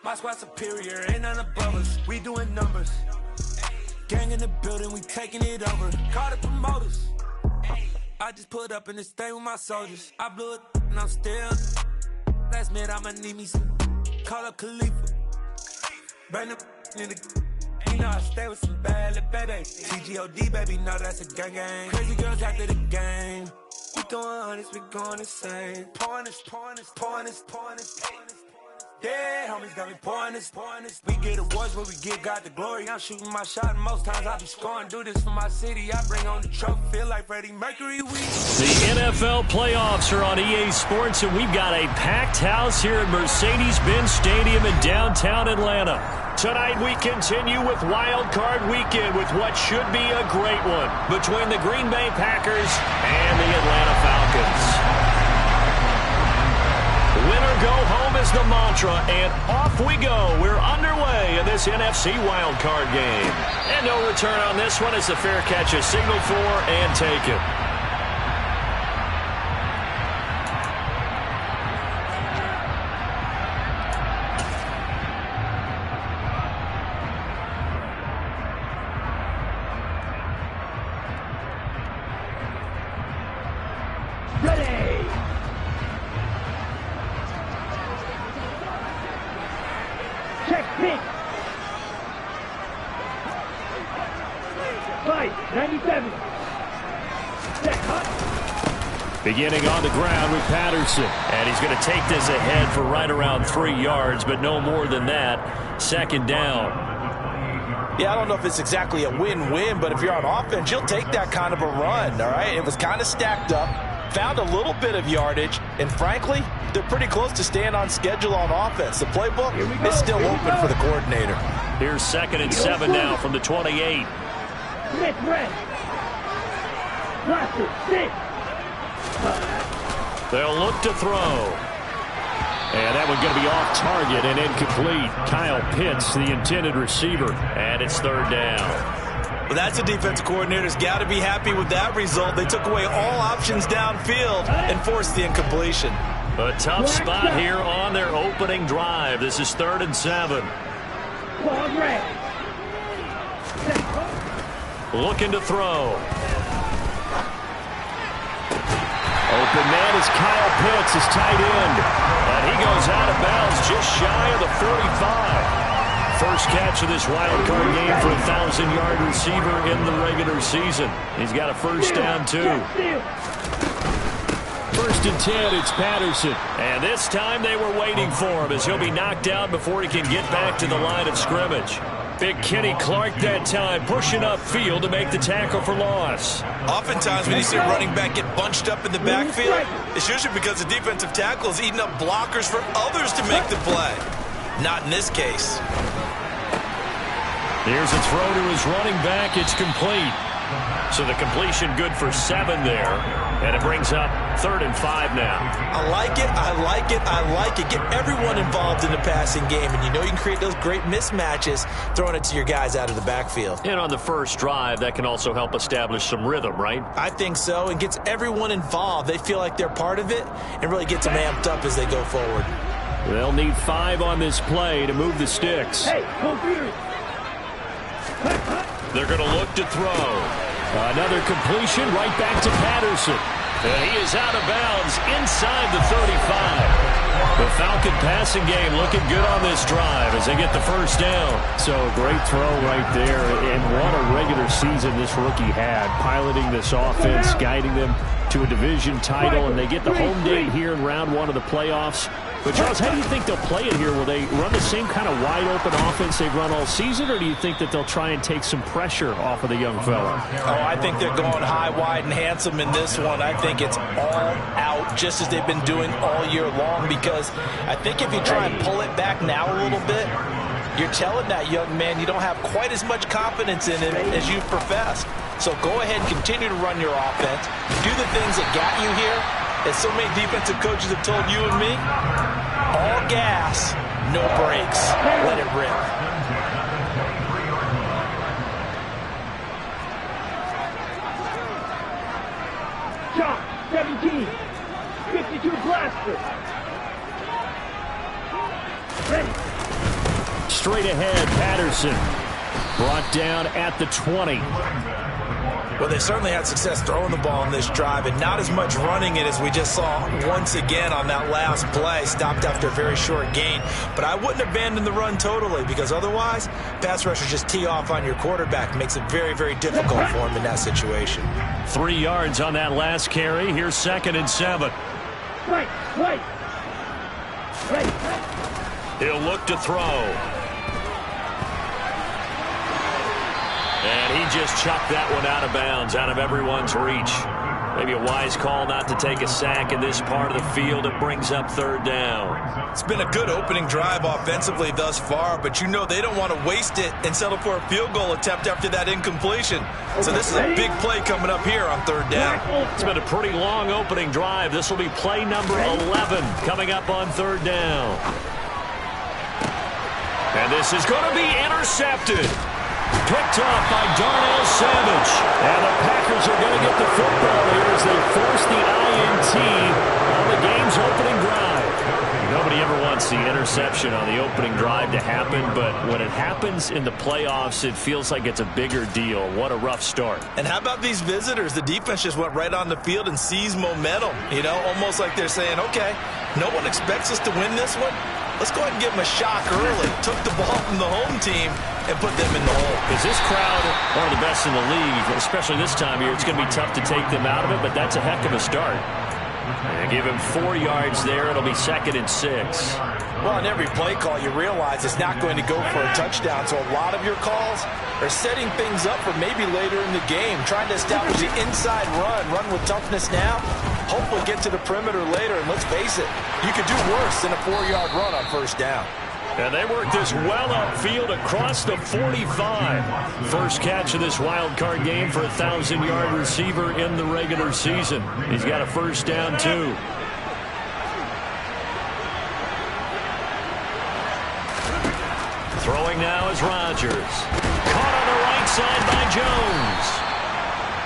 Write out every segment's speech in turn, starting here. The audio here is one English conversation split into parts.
My squad superior, ain't none above us. We doing numbers. Gang in the building, we taking it over. Call the promoters. I just put up in this thing with my soldiers. I blew it and I'm still. Last minute I'ma need me some. Call up Khalifa. Bring them in the. You know I stay with some bad little baby. TGOD, baby, know that's a gang gang. Crazy girls after the game. We throwing hundreds, we going insane. Pouring this. Yeah, homies got me pouring this. We get awards, but we give God the glory. I'm shooting my shot, and most times I be scoring. Do this for my city, I bring on the trophy. Feel like Freddie Mercury. The NFL playoffs are on EA Sports, and we've got a packed house here at Mercedes-Benz Stadium in downtown Atlanta. Tonight we continue with Wild Card Weekend with what should be a great one between the Green Bay Packers and the Atlanta Falcons. Winner go home is the mantra, and off we go. We're underway in this NFC Wild Card game. And no return on this one as the fair catch is signaled for and taken. Beginning on the ground with Patterson. And he's going to take this ahead for right around 3 yards, but no more than that. Second down. Yeah, I don't know if it's exactly a win-win, but if you're on offense, you'll take that kind of a run, all right? It was kind of stacked up, found a little bit of yardage, and frankly, they're pretty close to staying on schedule on offense. The playbook is still open for the coordinator. Here's 2nd and 7 now from the 28. They'll look to throw. And that one going to be off target and incomplete. Kyle Pitts, the intended receiver, and it's 3rd down. Well, that's a defensive coordinator's got to be happy with that result. They took away all options downfield and forced the incompletion. A tough spot here on their opening drive. This is 3rd and 7. Looking to throw. Open man is Kyle Pitts, his tight end. And he goes out of bounds just shy of the 45. First catch of this wild card game for a 1,000-yard receiver in the regular season. He's got a first down, too. 1st and 10, it's Patterson. And this time they were waiting for him as he'll be knocked out before he can get back to the line of scrimmage. Big Kenny Clark that time pushing upfield to make the tackle for loss. Oftentimes when you see a running back get bunched up in the backfield, it's usually because the defensive tackle is eating up blockers for others to make the play. Not in this case. Here's a throw to his running back. It's complete. So the completion good for 7 there. And it brings up 3rd and 5 now. I like it. Get everyone involved in the passing game. And you know you can create those great mismatches throwing it to your guys out of the backfield. And on the first drive, that can also help establish some rhythm, right? I think so. It gets everyone involved. They feel like they're part of it and really gets them amped up as they go forward. They'll need 5 on this play to move the sticks. They're going to look to throw. Another completion right back to Patterson. And he is out of bounds inside the 35. The Falcon passing game looking good on this drive as they get the first down. So a great throw right there. And what a regular season this rookie had. Piloting this offense, guiding them to a division title. And they get the home date here in round 1 of the playoffs. But, Charles, how do you think they'll play it here? Will they run the same kind of wide-open offense they've run all season, or do you think that they'll try and take some pressure off of the young fella? Oh, I think they're going high, wide, and handsome in this one. I think it's all out, just as they've been doing all year long, because I think if you try and pull it back now a little bit, you're telling that young man you don't have quite as much confidence in him as you've professed. So go ahead and continue to run your offense. Do the things that got you here. As so many defensive coaches have told you and me, all gas, no brakes. Let it rip. Shot, 17, 52 blaster. Ready. Straight ahead, Patterson. Brought down at the 20. Well, they certainly had success throwing the ball in this drive and not as much running it as we just saw once again on that last play. Stopped after a very short gain. But I wouldn't abandon the run totally because otherwise, pass rushers just tee off on your quarterback. Makes it very, very difficult for him in that situation. 3 yards on that last carry. Here's 2nd and 7. Wait. He'll look to throw. And he just chucked that one out of bounds, out of everyone's reach. Maybe a wise call not to take a sack in this part of the field. It brings up 3rd down. It's been a good opening drive offensively thus far, but you know they don't want to waste it and settle for a field goal attempt after that incompletion. So this is a big play coming up here on 3rd down. It's been a pretty long opening drive. This will be play number 11 coming up on 3rd down. And this is going to be intercepted. Picked off by Darnell Savage. And the Packers are going to get the football here as they force the INT on the game's opening drive. Nobody ever wants the interception on the opening drive to happen, but when it happens in the playoffs, it feels like it's a bigger deal. What a rough start. And how about these visitors? The defense just went right on the field and seized momentum. You know, almost like they're saying, okay, no one expects us to win this one. Let's go ahead and give them a shock early. Took the ball from the home team and put them in the hole. Is this crowd one of the best in the league, especially this time of year? It's going to be tough to take them out of it, but that's a heck of a start. And give him 4 yards there. It'll be 2nd and 6. Well, on every play call, you realize it's not going to go for a touchdown. So a lot of your calls are setting things up for maybe later in the game, trying to establish the inside run with toughness now, hopefully get to the perimeter later. And let's face it, you could do worse than a 4-yard run on 1st down. And they work this well upfield across the 45. First catch of this wild card game for a 1,000-yard receiver in the regular season. He's got a 1st down, too. Throwing now is Rodgers. Caught on the right side by Jones.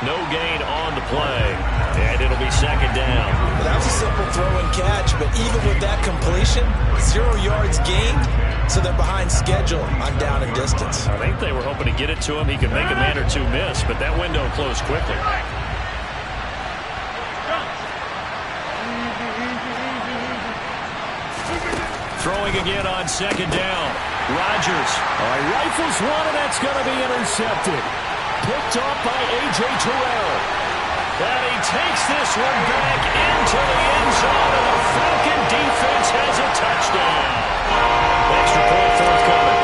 No gain on the play. And it'll be 2nd down. Well, that was a simple throw and catch, but even with that completion, 0 yards gained, so they're behind schedule on down and distance. I think they were hoping to get it to him. He could make a man or two miss, but that window closed quickly. Throwing again on 2nd down. Rodgers. Rifles one, and that's going to be intercepted. Picked off by A.J. Terrell. And he takes this one back into the end zone, and the Falcon defense has a touchdown. Extra point forthcoming.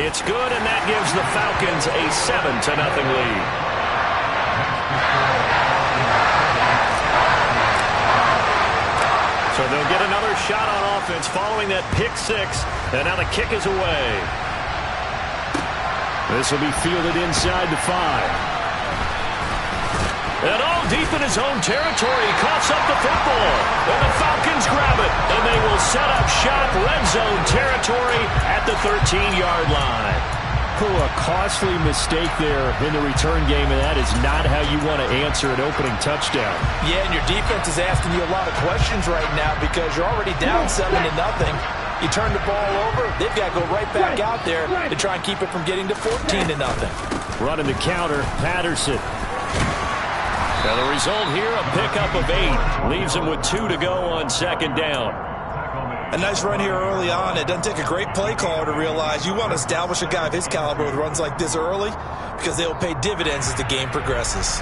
It's good, and that gives the Falcons a 7-0 lead. So they'll get another shot on offense following that pick 6, and now the kick is away. This will be fielded inside the 5. And all deep in his own territory, he coughs up the football. And the Falcons grab it, and they will set up shop red zone territory at the 13-yard line. A costly mistake there in the return game, and that is not how you want to answer an opening touchdown. Yeah, and your defense is asking you a lot of questions right now because you're already down 7-0. You turn the ball over, they've got to go right back out there to try and keep it from getting to 14-0. Running the counter, Patterson. And the result here, a pickup of 8. Leaves him with 2 to go on 2nd down. A nice run here early on. It doesn't take a great play caller to realize you want to establish a guy of his caliber with runs like this early because they'll pay dividends as the game progresses.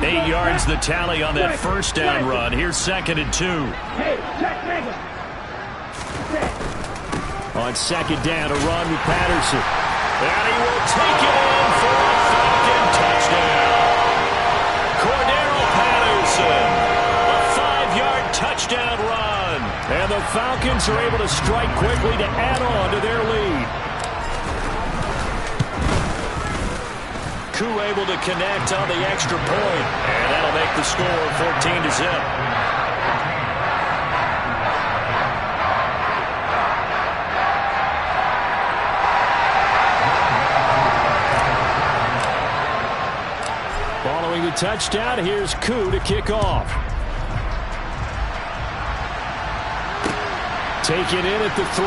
Eight yards the tally on that 1st down run. Here's 2nd and 2. On 2nd down, a run with Patterson. And he will take it in for a Falcon touchdown. Cordero Patterson, a 5-yard touchdown run. And the Falcons are able to strike quickly to add on to their lead. Koo able to connect on the extra point. And that'll make the score 14-0. Following the the touchdown. Here's Koo to kick off. Taken in at the 3.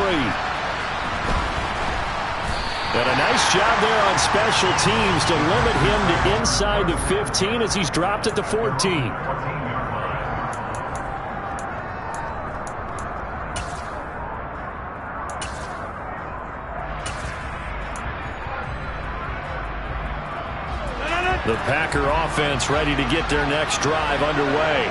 And a nice job there on special teams to limit him to inside the 15 as he's dropped at the 14. The Packer offense ready to get their next drive underway.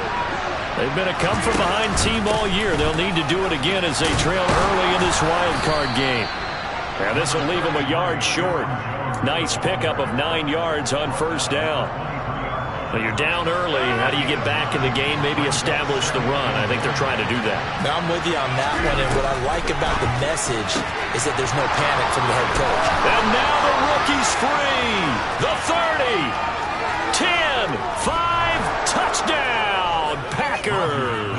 They've been a come-from-behind team all year. They'll need to do it again as they trail early in this wild card game. And this will leave them a yard short. Nice pickup of 9 yards on first down. Well, you're down early. How do you get back in the game? Maybe establish the run. I think they're trying to do that. Now, I'm with you on that one, and what I like about the message is that there's no panic from the head coach. And now the rookie's free. The 30. 10, 5, touchdown, Packers.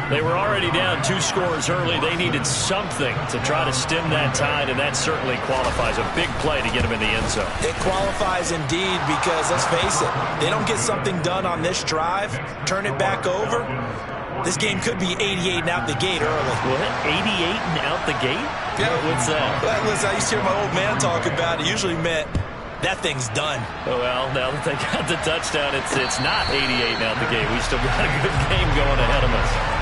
They were already down 2 scores early. They needed something to try to stem that tide, and that certainly qualifies. A big play to get them in the end zone. It qualifies indeed because, let's face it, they don't get something done on this drive, turn it back over, this game could be 88 and out the gate early. What? 88 and out the gate? Yeah. What's that? Well, listen, I used to hear my old man talk about it. Usually meant that thing's done. Well, now that they got the touchdown, it's not 88 and out the gate. We still got a good game going ahead of us.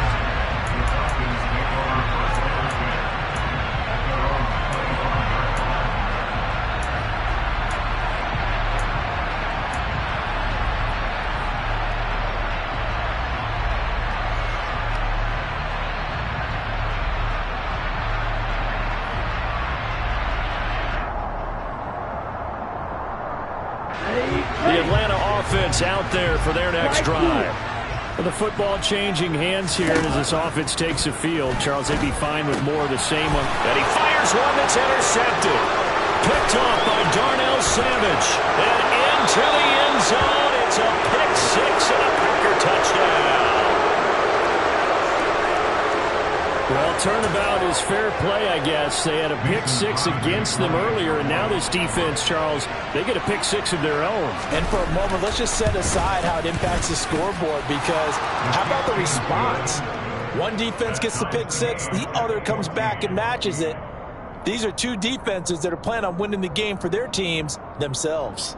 The Atlanta offense out there for their next drive. With the football changing hands here as this offense takes the field. Charles, they'd be fine with more of the same one. And he fires one that's intercepted. Picked off by Darnell Savage. And into the end zone. It's a pick 6 and a Packer touchdown. Well, turnabout is fair play, I guess. They had a pick 6 against them earlier, and now this defense, Charles, they get a pick 6 of their own. And for a moment, let's just set aside how it impacts the scoreboard, because how about the response? One defense gets the pick 6, the other comes back and matches it. These are 2 defenses that are planning on winning the game for their teams themselves.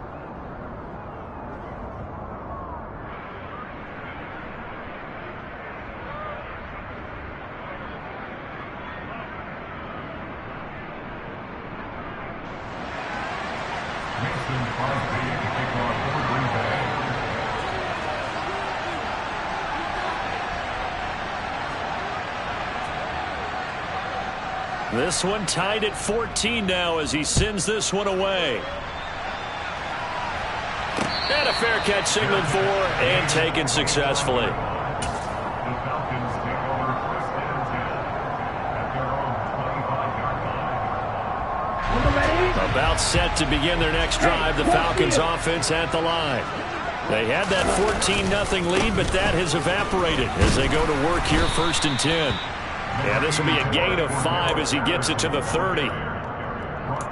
This one tied at 14 now as he sends this one away. And a fair catch signaled for and taken successfully. About set to begin their next drive, the Falcons offense at the line. They had that 14-0 lead, but that has evaporated as they go to work here 1st and 10. Yeah, this will be a gain of 5 as he gets it to the 30.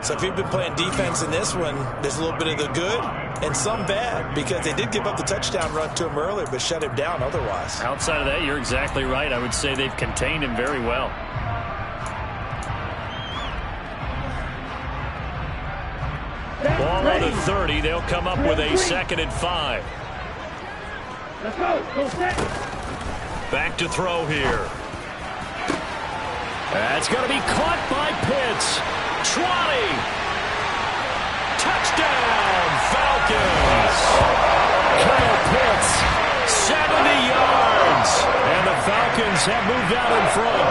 So if you've been playing defense in this one, there's a little bit of the good and some bad, because they did give up the touchdown run to him earlier, but shut him down otherwise. Outside of that, you're exactly right. I would say they've contained him very well. Ball on the 30. They'll come up with a 2nd and 5. Let's go. Go set. Back to throw here. That's going to be caught by Pitts. Trotty. Touchdown, Falcons. Kyle Pitts, 70 yards. And the Falcons have moved out in front.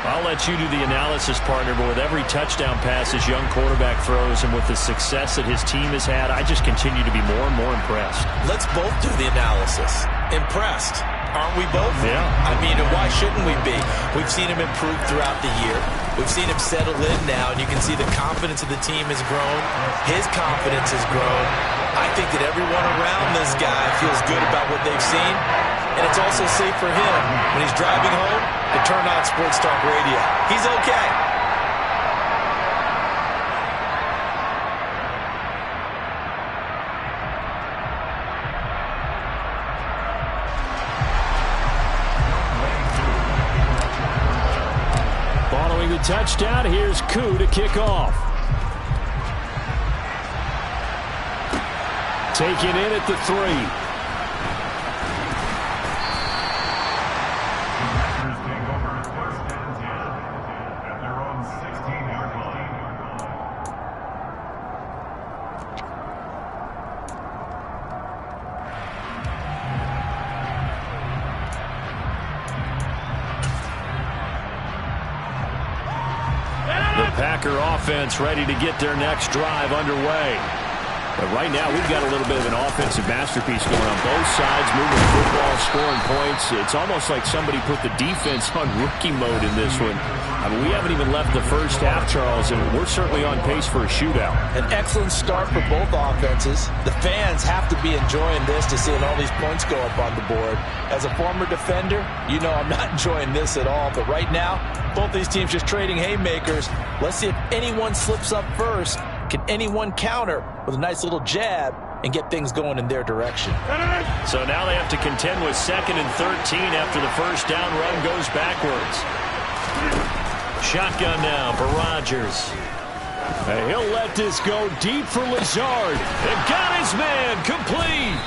I'll let you do the analysis, partner, but with every touchdown pass his young quarterback throws and with the success that his team has had, I just continue to be more and more impressed. Let's both do the analysis. Impressed. Aren't we both? Yeah. I mean, why shouldn't we be? We've seen him improve throughout the year. We've seen him settle in now, and you can see the confidence of the team has grown. His confidence has grown. I think that everyone around this guy feels good about what they've seen, and it's also safe for him when he's driving home to turn on Sports Talk Radio. He's okay. the touchdown. Here's Koo to kick off. Taken in at the 3. Packer offense ready to get their next drive underway. But right now, we've got a little bit of an offensive masterpiece going on both sides, moving the football, scoring points. It's almost like somebody put the defense on rookie mode in this one. I mean, we haven't even left the first half, Charles, and we're certainly on pace for a shootout. An excellent start for both offenses. The fans have to be enjoying this to seeing all these points go up on the board. As a former defender, you know I'm not enjoying this at all. But right now, both these teams just trading haymakers. Let's see if anyone slips up first. Can anyone counter with a nice little jab and get things going in their direction? So now they have to contend with 2nd and 13 after the first down run goes backwards. Shotgun now for Rodgers. And he'll let this go deep for Lazard. And got his man complete.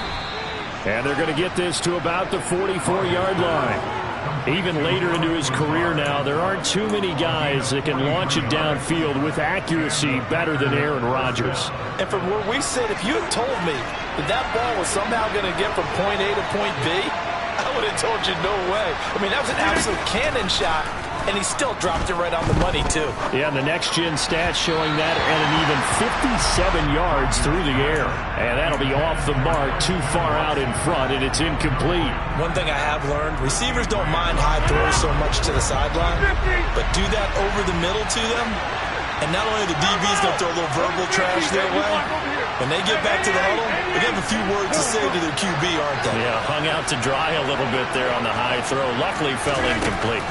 And they're going to get this to about the 44-yard line. Even later into his career now, there aren't too many guys that can launch it downfield with accuracy better than Aaron Rodgers. And from where we sit, if you had told me that that ball was somehow going to get from point A to point B, I would have told you no way. I mean, that was an absolute cannon shot, and he still dropped it right on the money, too. Yeah, and the next-gen stats showing that at an even 57 yards through the air. And that'll be off the mark, too far out in front, and it's incomplete. One thing I have learned, receivers don't mind high throws so much to the sideline, but do that over the middle to them, and not only the DB's going to throw a little verbal trash their way, when they get back to the huddle, they have a few words to say to their QB, aren't they? Yeah, hung out to dry a little bit there on the high throw. Luckily fell incomplete.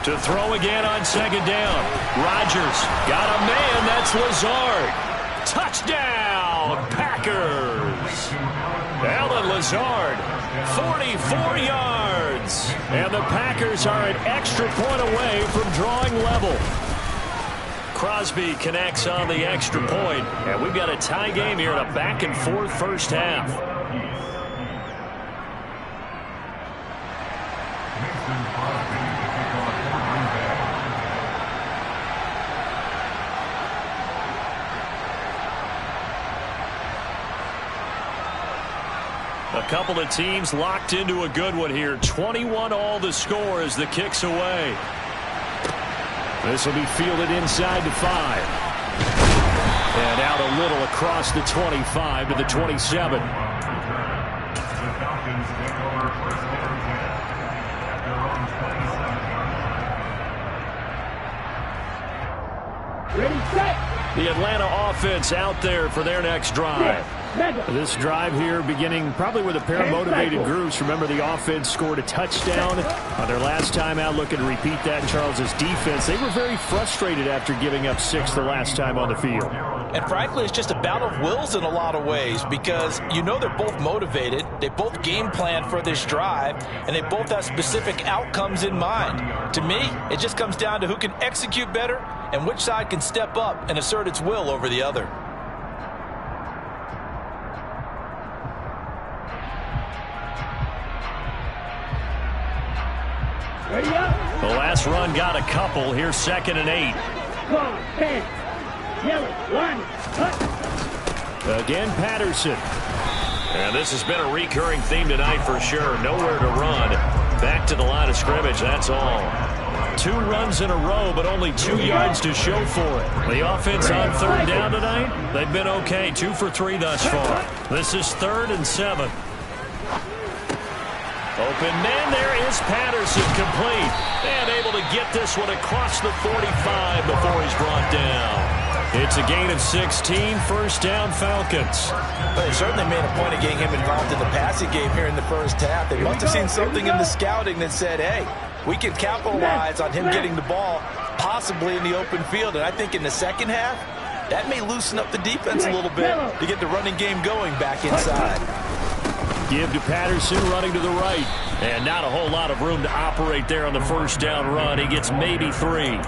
To throw again on 2nd down. Rodgers got a man. That's Lazard. Touchdown, Packers. Allen Lazard, 44 yards. And the Packers are an extra point away from drawing level. Crosby connects on the extra point. And we've got a tie game here in a back-and-forth first half. A couple of teams locked into a good one here. 21 all the score as the kick's away. This will be fielded inside the 5. And out a little across the 25 to the 27. Ready, set. The Atlanta offense out there for their next drive. This drive here beginning probably with a pair of motivated groups. Remember, the offense scored a touchdown on their last time out. Looking to repeat that in Charles's defense. They were very frustrated after giving up 6 the last time on the field. And frankly, it's just a battle of wills in a lot of ways because you know they're both motivated. They both game plan for this drive, and they both have specific outcomes in mind. To me, it just comes down to who can execute better and which side can step up and assert its will over the other. Ready up. The last run got a couple. Here's 2nd and 8. Come on, stand. Yellow, line, cut. Again, Patterson. And this has been a recurring theme tonight for sure. Nowhere to run. Back to the line of scrimmage, that's all. 2 runs in a row, but only 2 yards to show for it. The offense on 3rd down tonight, they've been okay. 2 for 3 thus far. This is 3rd and 7. Open man, there is Patterson, complete. And able to get this one across the 45 before he's brought down. It's a gain of 16, first down Falcons. But they certainly made a point of getting him involved in the passing game here in the first half. They must have seen something in the scouting that said, hey, we can capitalize on him getting the ball possibly in the open field. And I think in the second half, that may loosen up the defense a little bit to get the running game going back inside. Give to Patterson, running to the right. And not a whole lot of room to operate there on the first down run. He gets maybe 3.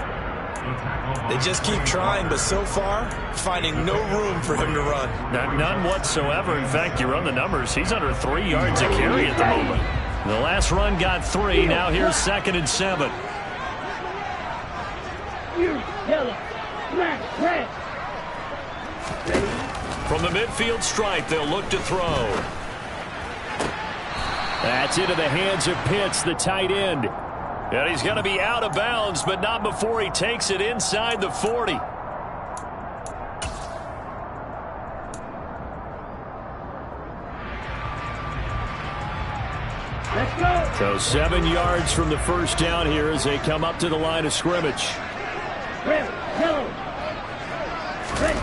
They just keep trying, but so far, finding no room for him to run. None whatsoever. In fact, you run the numbers. He's under 3 yards a carry at the moment. The last run got 3. Now here's 2nd and 7. Yellow, black, red. From the midfield stripe, they'll look to throw. That's into the hands of Pitts, the tight end. And he's going to be out of bounds, but not before he takes it inside the 40. Let's go. So 7 yards from the first down here as they come up to the line of scrimmage. Red, yellow. Red.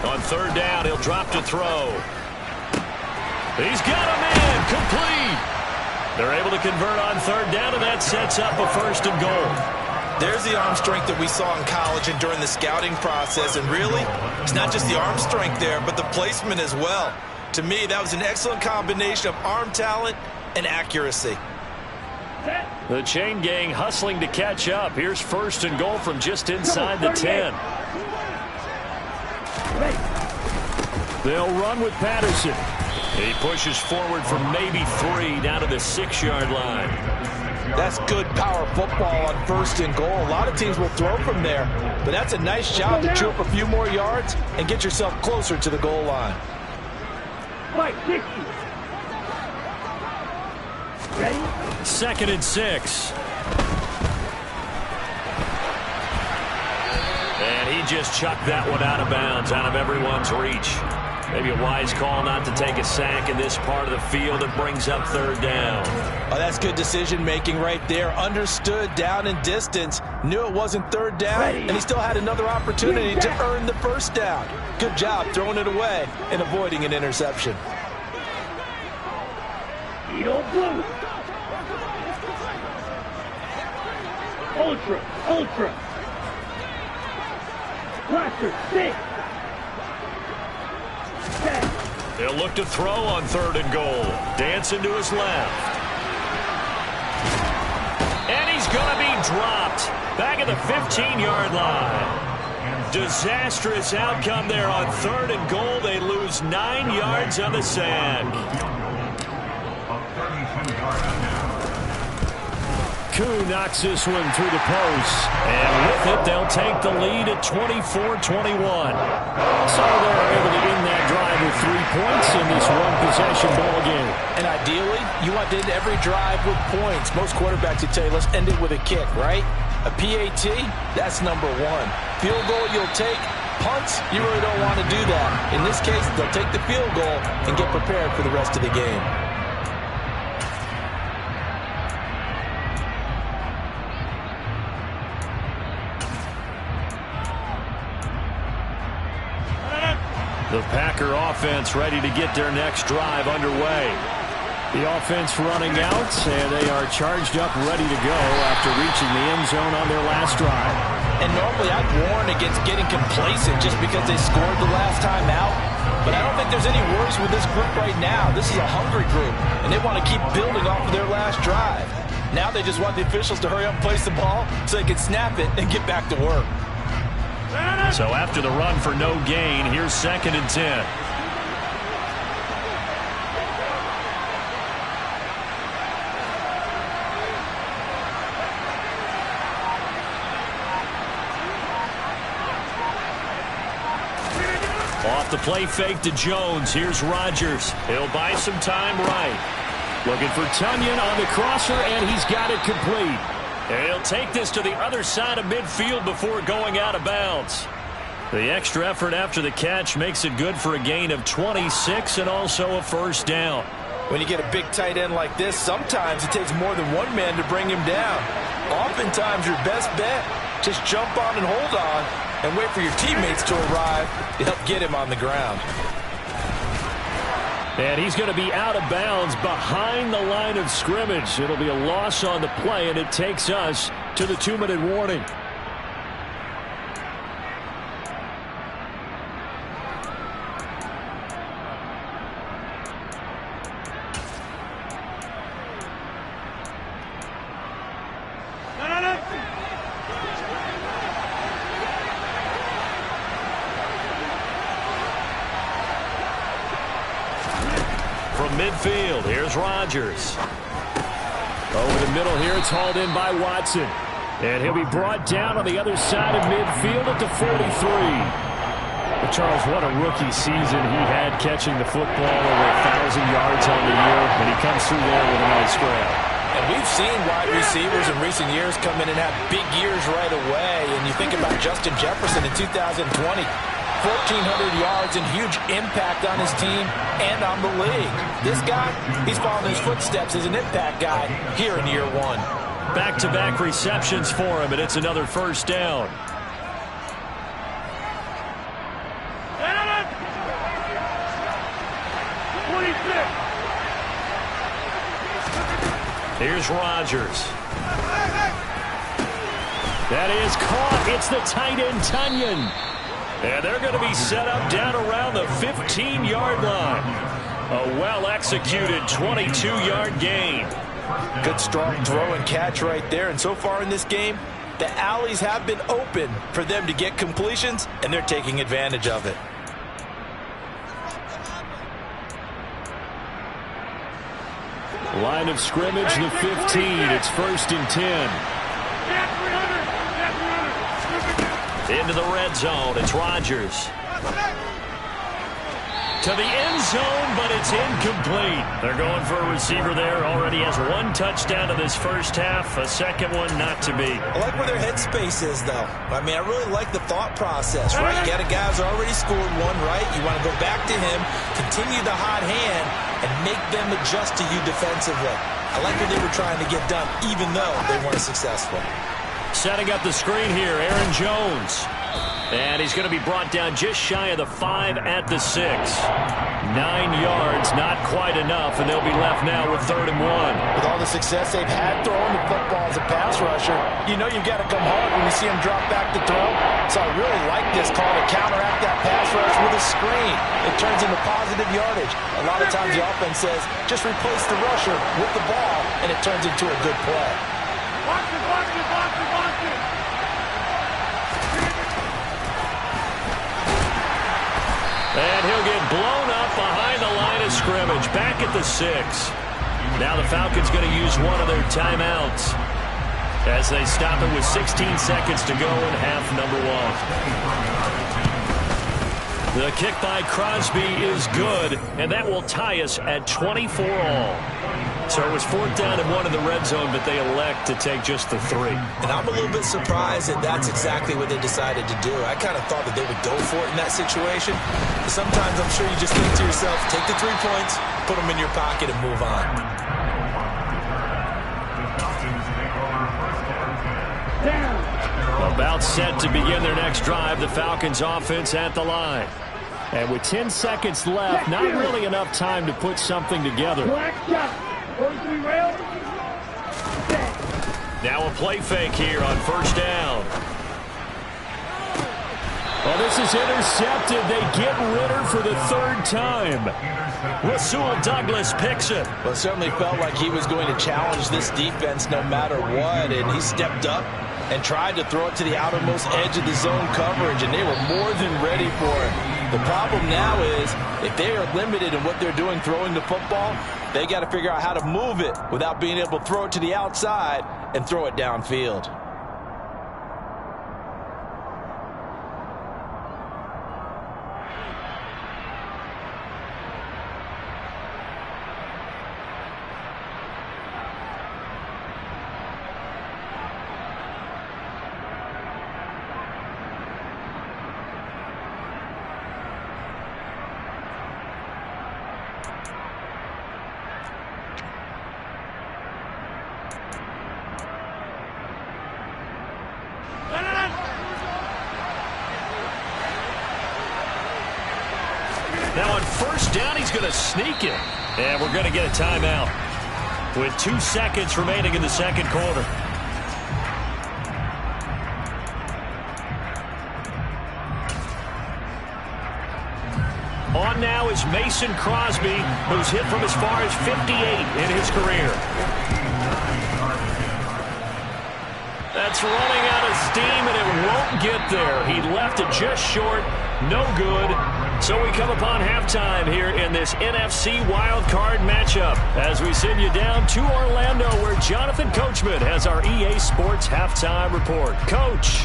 On 3rd down, he'll drop to throw. He's got him in, complete. They're able to convert on 3rd down, and that sets up a 1st and goal. There's the arm strength that we saw in college and during the scouting process. And really, it's not just the arm strength there, but the placement as well. To me, that was an excellent combination of arm talent and accuracy. The chain gang hustling to catch up. Here's 1st and goal from just inside the 10. They'll run with Patterson. He pushes forward for maybe 3 down to the 6-yard line. That's good power football on 1st and goal. A lot of teams will throw from there, but that's a nice job to chew up a few more yards and get yourself closer to the goal line. 560. Ready? 2nd and 6. And he just chucked that one out of bounds, out of everyone's reach. Maybe a wise call not to take a sack in this part of the field. It brings up 3rd down. Oh, that's good decision-making right there. Understood down and distance. Knew it wasn't 3rd down, and he still had another opportunity to earn the 1st down. Good job throwing it away and avoiding an interception. Edo blue. Ultra, ultra. Cluster, 6. They'll look to throw on 3rd and goal. Dancing to his left. And he's going to be dropped. Back at the 15-yard line. Disastrous outcome there on 3rd and goal. They lose 9 yards on the sack. Koo knocks this one through the post. And with it, they'll take the lead at 24-21. So they're able to end that drive with 3 points in this one-possession ball game. And ideally, you want to end every drive with points. Most quarterbacks would tell you, let's end it with a kick, right? A PAT, that's number 1. Field goal you'll take. Punts, you really don't want to do that. In this case, they'll take the field goal and get prepared for the rest of the game. The Packer offense ready to get their next drive underway. The offense running out, and they are charged up, ready to go after reaching the end zone on their last drive. And normally I'd warn against getting complacent just because they scored the last time out. But I don't think there's any worries with this group right now. This is a hungry group, and they want to keep building off of their last drive. Now they just want the officials to hurry up and place the ball so they can snap it and get back to work. So after the run for no gain, here's 2nd and 10. Off the play fake to Jones. Here's Rodgers. He'll buy some time right. Looking for Tunyon on the crosser, and he's got it complete. And he'll take this to the other side of midfield before going out of bounds. The extra effort after the catch makes it good for a gain of 26 and also a 1st down. When you get a big tight end like this, sometimes it takes more than one man to bring him down. Oftentimes your best bet, just jump on and hold on and wait for your teammates to arrive to help get him on the ground. And he's going to be out of bounds behind the line of scrimmage. It'll be a loss on the play, and it takes us to the 2-minute warning. from midfield. Here's Rodgers. Over the middle here, it's hauled in by Watson. And he'll be brought down on the other side of midfield at the 43. But Charles, what a rookie season he had catching the football, over 1,000 yards on the year, and he comes through there with a nice grab. And we've seen wide receivers in recent years come in and have big years right away. And you think about Justin Jefferson in 2020. 1,400 yards and huge impact on his team and on the league. This guy, he's following his footsteps as an impact guy here in year one. Back-to-back receptions for him, and it's another first down. Here's Rodgers. That is caught. It's the tight end, Tunyon. And they're going to be set up down around the 15-yard line. A well-executed 22-yard gain. Good strong throw and catch right there. And so far in this game, the alleys have been open for them to get completions, and they're taking advantage of it. Line of scrimmage, the 15. It's 1st and 10. Into the red zone. It's Rodgers. To the end zone, but it's incomplete. They're going for a receiver there. Already has one touchdown to this first half. A second one not to be. I like where their headspace is, though. I mean, I really like the thought process, right? You got a guy who's already scored one, right? You want to go back to him, continue the hot hand, and make them adjust to you defensively. I like what they were trying to get done, even though they weren't successful. Setting up the screen here, Aaron Jones. And he's going to be brought down just shy of the 5 at the 6. 9 yards, not quite enough, and they'll be left now with 3rd and 1. With all the success they've had throwing the football as a pass rusher, you know you've got to come hard when you see him drop back to throw. So I really like this call to counteract that pass rush with a screen. It turns into positive yardage. A lot of times the offense says, just replace the rusher with the ball, and it turns into a good play. Watch it, watch it, watch it, watch it. And he'll get blown up behind the line of scrimmage, back at the 6. Now the Falcons going to use one of their timeouts as they stop it with 16 seconds to go in half number 1. The kick by Crosby is good, and that will tie us at 24 all. So it was 4th down and 1 in the red zone, but they elect to take just the 3. And I'm a little bit surprised that that's exactly what they decided to do. I kind of thought that they would go for it in that situation. But sometimes I'm sure you just think to yourself, take the 3 points, put them in your pocket, and move on. About set to begin their next drive, the Falcons offense at the line. And with 10 seconds left, not really enough time to put something together. Now a play fake here on 1st down. Well, this is intercepted. They get Ritter for the 3rd time. Rasul Douglas picks it. Well, it certainly felt like he was going to challenge this defense no matter what, and he stepped up and tried to throw it to the outermost edge of the zone coverage, and they were more than ready for it. The problem now is if they are limited in what they're doing throwing the football, they got to figure out how to move it without being able to throw it to the outside and throw it downfield. Now on 1st down, he's going to sneak it. And we're going to get a timeout with 2 seconds remaining in the 2nd quarter. On now is Mason Crosby, who's hit from as far as 58 in his career. That's running out of steam, and it won't get there. He left it just short no good. So we come upon halftime here in this NFC wildcard matchup as we send you down to Orlando where Jonathan Coachman has our EA Sports halftime report. Coach.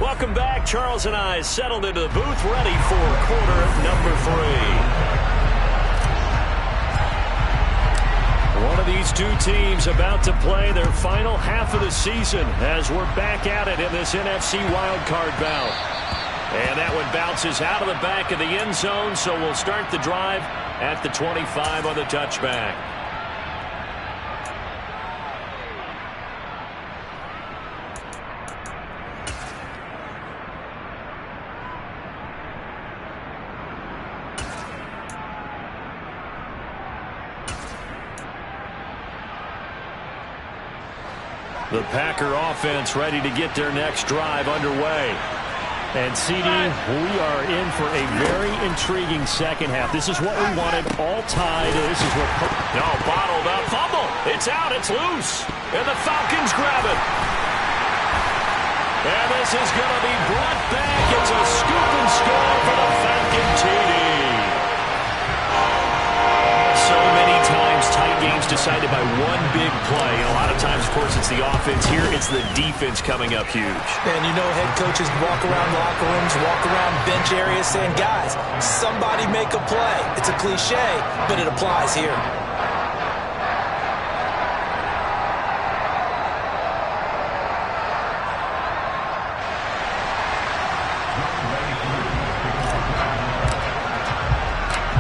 Welcome back. Charles and I settled into the booth ready for quarter number 3. One of these two teams about to play their final half of the season as we're back at it in this NFC wildcard bout. And that one bounces out of the back of the end zone, so we'll start the drive at the 25 on the touchback. The Packer offense ready to get their next drive underway. And, CD, we are in for a very intriguing second half. This is what we wanted, all tied. This is what... No, bottled up. Fumble. It's out. It's loose. And the Falcons grab it. And this is going to be brought back. It's a scoop and score for the Falcon TD. So many times tight games decided by one big play. And a lot of times, of course, it's the offense. Here, it's the defense coming up huge. And you know head coaches walk around locker rooms, walk around bench areas saying, guys, somebody make a play. It's a cliche, but it applies here.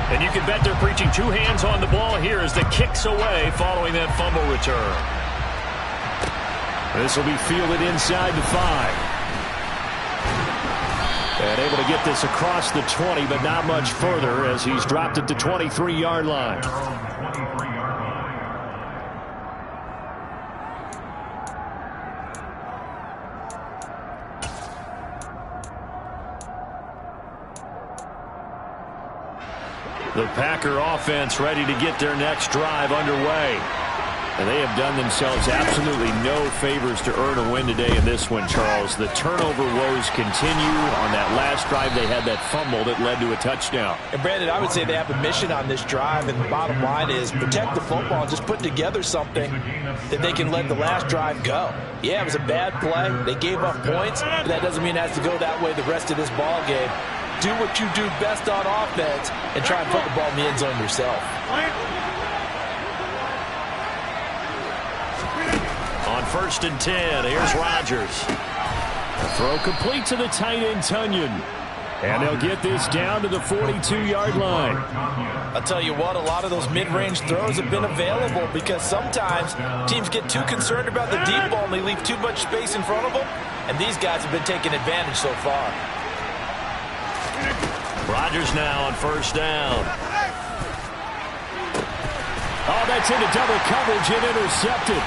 And you can bet they're preaching two hands on the ball here as the kick's away following that fumble return. This will be fielded inside the 5. And able to get this across the 20, but not much further as he's dropped at the 23-yard line. The Packer offense ready to get their next drive underway. And they have done themselves absolutely no favors to earn a win today in this one, Charles. The turnover woes continue. On that last drive, they had that fumble that led to a touchdown. And, Brandon, I would say they have a mission on this drive, and the bottom line is protect the football and just put together something that they can let the last drive go. Yeah, it was a bad play. They gave up points, but that doesn't mean it has to go that way the rest of this ball game. Do what you do best on offense and try and put the ball in the end zone yourself. On 1st and 10, here's Rodgers. Throw complete to the tight end, Tunyon. And they'll get this down to the 42-yard line. I'll tell you what, a lot of those mid-range throws have been available because sometimes teams get too concerned about the deep ball and they leave too much space in front of them. And these guys have been taking advantage so far. Rodgers now on 1st down. Oh, that's into double coverage and intercepted.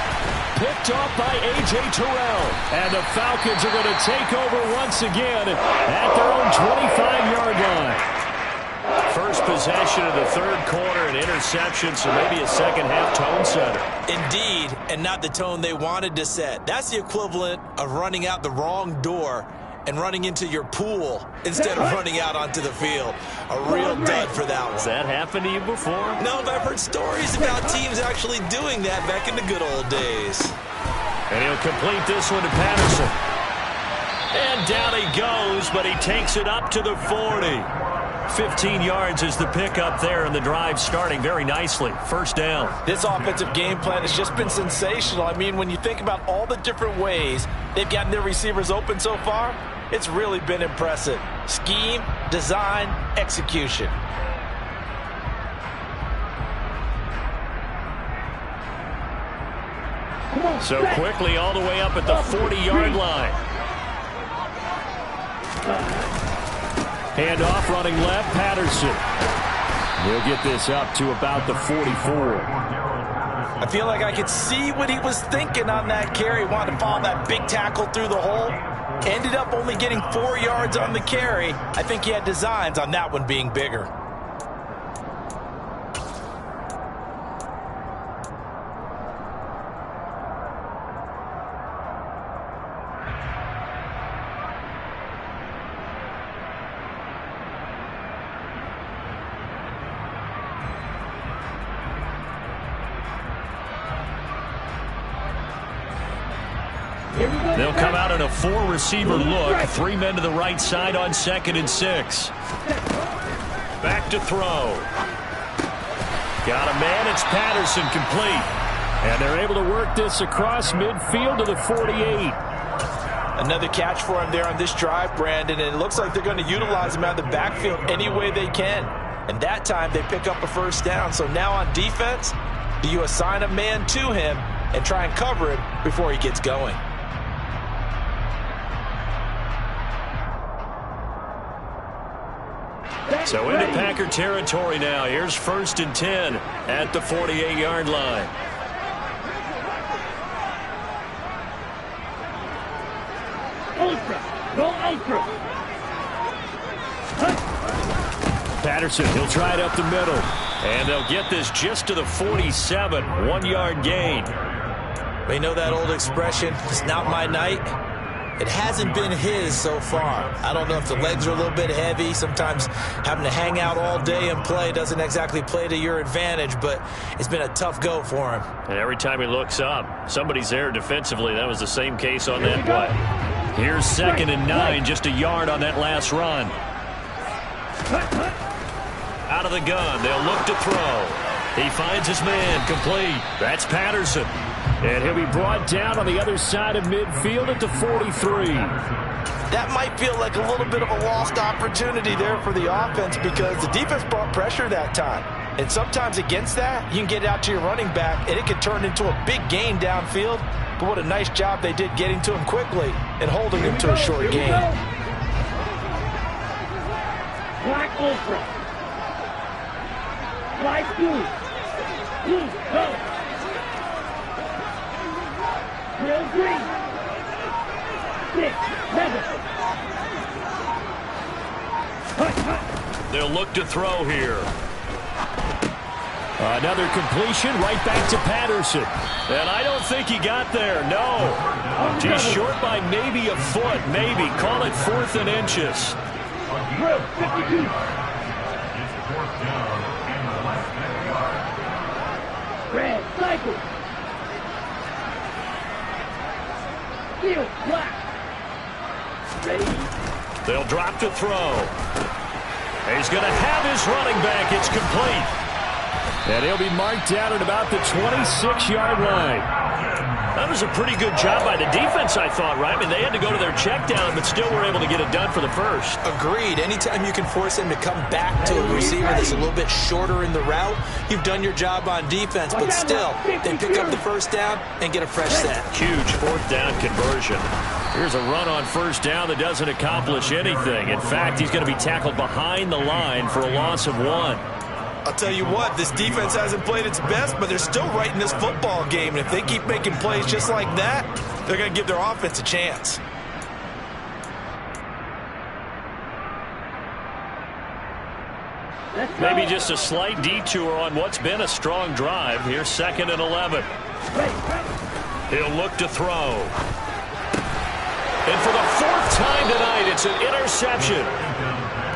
Picked off by A.J. Terrell. And the Falcons are going to take over once again at their own 25-yard line. First possession of the third quarter, an interception, so maybe a second-half tone setter. Indeed, and not the tone they wanted to set. That's the equivalent of running out the wrong door and running into your pool instead of running out onto the field. A real dud for that one. Has that happened to you before? No, but I've heard stories about teams actually doing that back in the good old days. And he'll complete this one to Patterson. And down he goes, but he takes it up to the 40. 15 yards is the pickup there, and the drive starting very nicely. 1st down. This offensive game plan has just been sensational. I mean, when you think about all the different ways they've gotten their receivers open so far, it's really been impressive. Scheme, design, execution. So quickly all the way up at the 40-yard line. Handoff running left, Patterson. He'll get this up to about the 44. I feel like I could see what he was thinking on that carry. Wanted to follow that big tackle through the hole. Ended up only getting 4 yards on the carry. I think he had designs on that one being bigger. They'll come out in a 4-receiver look. 3 men to the right side on 2nd and 6. Back to throw. Got a man. It's Patterson, complete. And they're able to work this across midfield to the 48. Another catch for him there on this drive, Brandon, and it looks like they're going to utilize him out of the backfield any way they can. And that time they pick up a first down. So now on defense, do you assign a man to him and try and cover him before he gets going? So into Packer territory now. Here's 1st and 10 at the 48-yard line. Patterson, he'll try it up the middle. And they'll get this just to the 47. 1-yard gain. We know that old expression, it's not my night. It hasn't been his so far. I don't know if the legs are a little bit heavy. Sometimes having to hang out all day and play doesn't exactly play to your advantage, but it's been a tough go for him. And every time he looks up, somebody's there defensively. That was the same case on that play. Here's 2nd and 9, just a yard on that last run. Out of the gun, they'll look to throw. He finds his man, complete. That's Patterson. And he'll be brought down on the other side of midfield at the 43. That might feel like a little bit of a lost opportunity there for the offense because the defense brought pressure that time. And sometimes against that, you can get it out to your running back, and it can turn into a big gain downfield. But what a nice job they did getting to him quickly and holding him to a short gain. Black Ultra. Black blue. Blue, go. Real green. 6, 7. They'll look to throw here. Another completion right back to Patterson. And I don't think he got there, no. He's short by maybe a foot, maybe. Call it 4th and inches. Red cycle. Field black. Ready. They'll drop to throw. He's going to have his running back. It's complete. And he'll be marked down at about the 26-yard line. That was a pretty good job by the defense, I thought, right? I mean, they had to go to their check down, but still were able to get it done for the first. Agreed. Anytime you can force him to come back to a receiver that's a little bit shorter in the route, you've done your job on defense, but still, they pick up the first down and get a fresh set. Huge 4th down conversion. Here's a run on 1st down that doesn't accomplish anything. In fact, he's going to be tackled behind the line for a loss of 1. I'll tell you what, this defense hasn't played its best, but they're still right in this football game. And if they keep making plays just like that, they're going to give their offense a chance. Maybe just a slight detour on what's been a strong drive. Here's 2nd and 11. He'll look to throw. And for the 4th time tonight, it's an interception.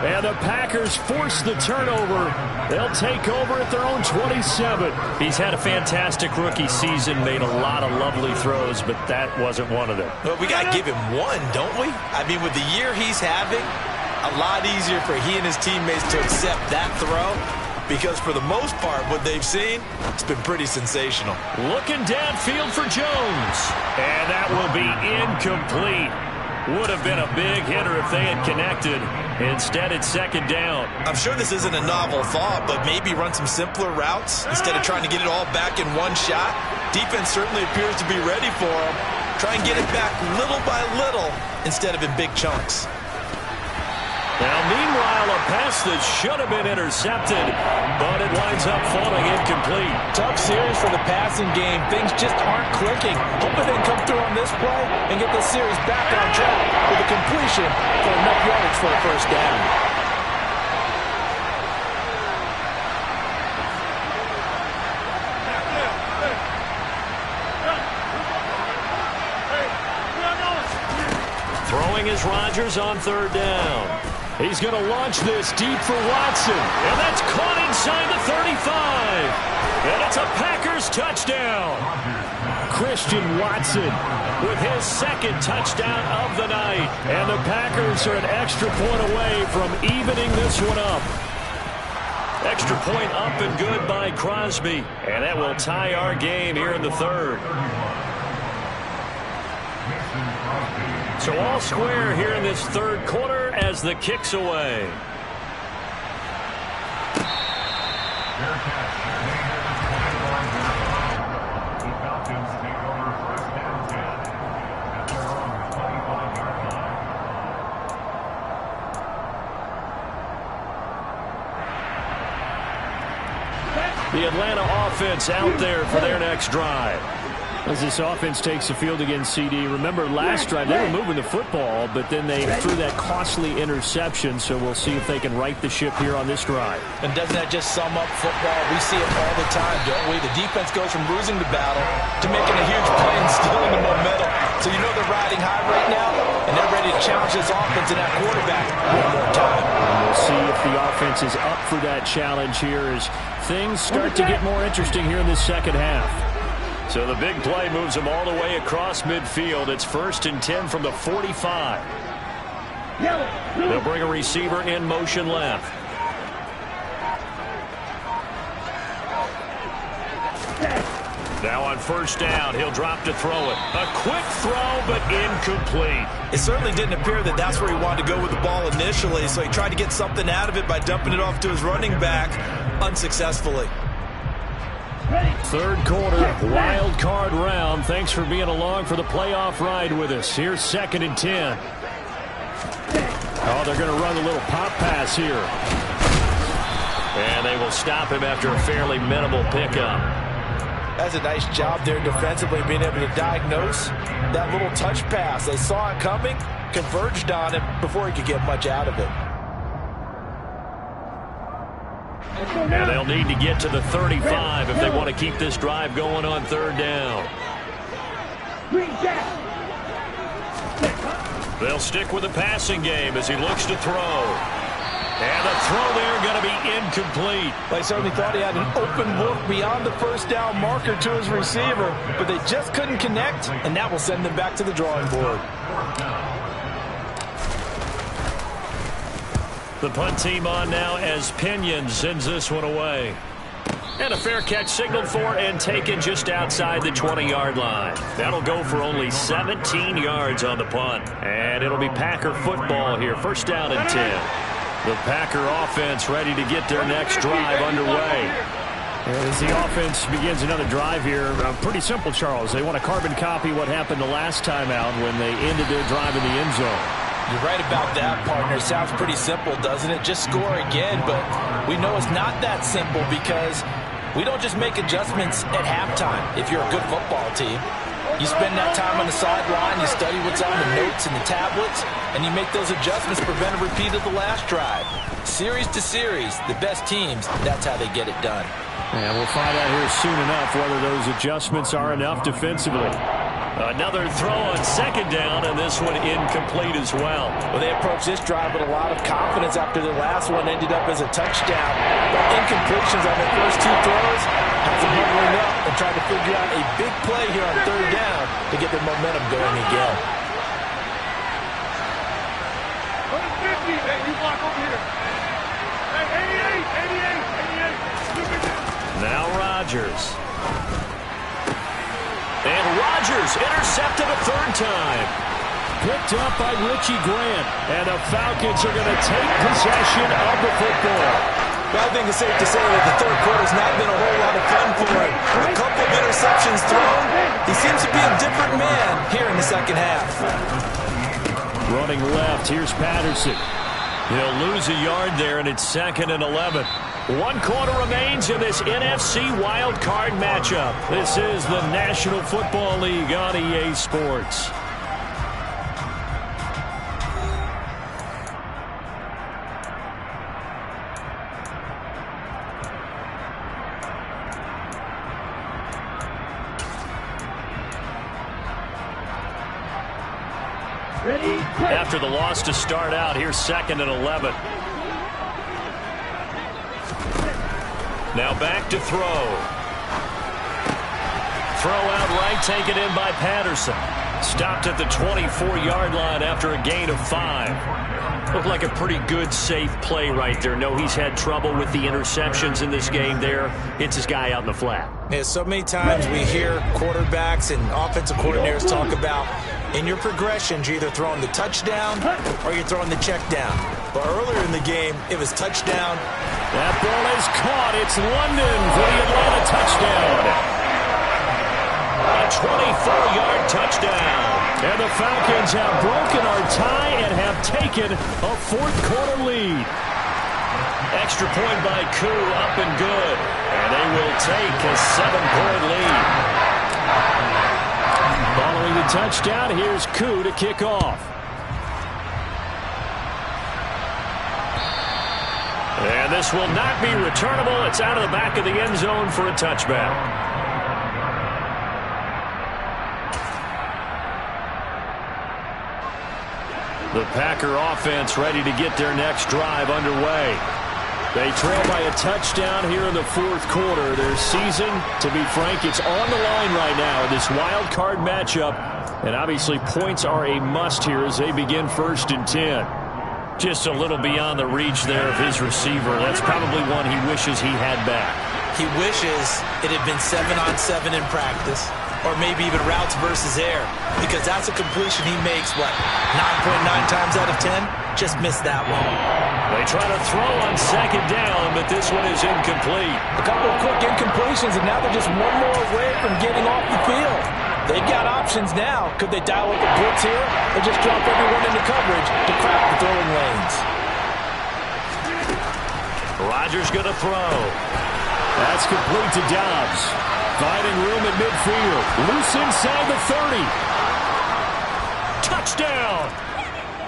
And the Packers force the turnover. They'll take over at their own 27. He's had a fantastic rookie season, made a lot of lovely throws, but that wasn't one of them. Well, we got to give him one, don't we? I mean, with the year he's having, a lot easier for he and his teammates to accept that throw because for the most part, what they've seen, it's been pretty sensational. Looking downfield for Jones. And that will be incomplete. Would have been a big hitter if they had connected. Instead, it's 2nd down. I'm sure this isn't a novel thought, but maybe run some simpler routes instead of trying to get it all back in one shot. Defense certainly appears to be ready for him. Try and get it back little by little instead of in big chunks. Now, meanwhile, a pass that should have been intercepted, but it winds up falling incomplete. Tough series for the passing game. Things just aren't clicking. Hoping they can come through on this play and get this series back on track with a completion for enough yardage for a first down. Throwing is Rodgers on 3rd down. He's going to launch this deep for Watson. And that's caught inside the 35. And it's a Packers touchdown. Christian Watson with his second touchdown of the night. And the Packers are an extra point away from evening this one up. Extra point up and good by Crosby. And that will tie our game here in the third. So all square here in this third quarter as the kick's away. The Atlanta offense out there for their next drive. As this offense takes the field against CD, remember last drive they were moving the football, but then they threw that costly interception, so we'll see if they can right the ship here on this drive. And doesn't that just sum up football? We see it all the time, don't we? The defense goes from losing the battle to making a huge play and stealing the momentum. So you know they're riding high right now, and they're ready to challenge this offense and that quarterback one more time. And we'll see if the offense is up for that challenge here as things start to get more interesting here in this second half. So the big play moves them all the way across midfield. It's 1st and 10 from the 45. They'll bring a receiver in motion left. Now on first down, he'll drop to throw it. A quick throw, but incomplete. It certainly didn't appear that that's where he wanted to go with the ball initially, so he tried to get something out of it by dumping it off to his running back unsuccessfully. Third quarter, wild card round. Thanks for being along for the playoff ride with us. Here's 2nd and 10. Oh, they're going to run a little pop pass here. And they will stop him after a fairly minimal pickup. That's a nice job there defensively, being able to diagnose that little touch pass. They saw it coming, converged on him before he could get much out of it. And they'll need to get to the 35 if they want to keep this drive going on third down. They'll stick with the passing game as he looks to throw. And the throw there going to be incomplete. They certainly thought he had an open look beyond the first down marker to his receiver, but they just couldn't connect, and that will send them back to the drawing board. The punt team on now as Pinion sends this one away. And a fair catch signaled for and taken just outside the 20-yard line. That'll go for only 17 yards on the punt. And it'll be Packer football here. 1st down and 10. The Packer offense ready to get their next drive underway. As the offense begins another drive here, pretty simple, Charles. They want to carbon copy what happened the last time out when they ended their drive in the end zone. You're right about that, partner. Sounds pretty simple, doesn't it? Just score again, but we know it's not that simple because we don't just make adjustments at halftime if you're a good football team. You spend that time on the sideline, you study what's on the notes and the tablets, and you make those adjustments to prevent a repeat of the last drive. Series to series, the best teams, that's how they get it done. And we'll find out here soon enough whether those adjustments are enough defensively. Another throw on 2nd down, and this one incomplete as well. Well, they approached this drive with a lot of confidence after the last one ended up as a touchdown. But incompletions on their first 2 throws has them huddling up and trying to figure out a big play here on 3rd down to get their momentum going again. 150, hey, you block over here. Hey, 88. Now Rodgers. And Rodgers intercepted a 3rd time. Picked up by Richie Grant. And the Falcons are going to take possession of the football. Well, I think it's safe to say that the third quarter's not been a whole lot of fun for him. A couple of interceptions thrown. He seems to be a different man here in the second half. Running left, here's Patterson. He'll lose a yard there, and it's 2nd and 11. 1 quarter remains in this NFC wild card matchup. This is the National Football League on EA Sports. Ready? After the loss to start out, here's 2nd and 11. Now back to throw. throw out right, taken in by Patterson. Stopped at the 24-yard line after a gain of 5. Looked like a pretty good, safe play right there. No, he's had trouble with the interceptions in this game there. Hits his guy out in the flat. Yeah, so many times we hear quarterbacks and offensive coordinators talk about in your progressions, you're either throwing the touchdown or you're throwing the check down. But earlier in the game, it was touchdown. That ball is caught. It's London for the Atlanta touchdown. A 24-yard touchdown. And the Falcons have broken our tie and have taken a fourth-quarter lead. Extra point by Koo, up and good. And they will take a 7-point lead. Following the touchdown, here's Koo to kick off. And this will not be returnable. It's out of the back of the end zone for a touchback. The Packer offense ready to get their next drive underway. They trail by a touchdown here in the fourth quarter. Their season, to be frank, it's on the line right now in this wild card matchup. And obviously points are a must here as they begin 1st and 10. Just a little beyond the reach there of his receiver. That's probably one he wishes he had back. He wishes it had been 7-on-7 in practice, or maybe even routes versus air, because that's a completion he makes, 9.9 times out of 10? Just missed that one. They try to throw on 2nd down, but this one is incomplete. A couple of quick incompletions, and now they're just one more away from getting off the field. They've got options now. Could they dial up a blitz here, or just drop everyone into coverage to crack the throwing lanes? Rodgers going to throw. That's complete to Dobbs. Finding room at midfield. Loose inside the 30. Touchdown!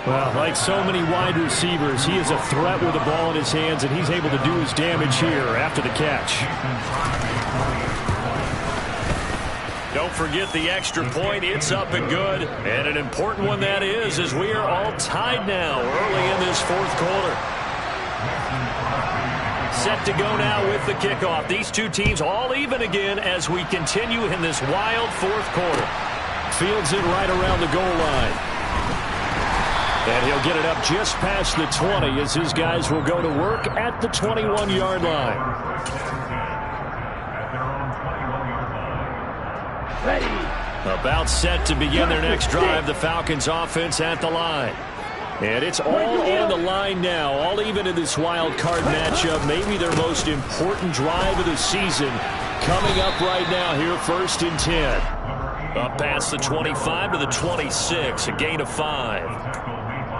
Well, like so many wide receivers, he is a threat with the ball in his hands, and he's able to do his damage here after the catch. Don't forget the extra point. It's up and good. And an important one that is, as we are all tied now early in this fourth quarter. Set to go now with the kickoff. These two teams all even again as we continue in this wild fourth quarter. Fields it right around the goal line. And he'll get it up just past the 20 as his guys will go to work at the 21-yard line. About set to begin their next drive. The Falcons offense at the line. And it's all on the line now, all even in this wild card matchup. Maybe their most important drive of the season coming up right now here, 1st and 10. Up past the 25 to the 26, a gain of 5.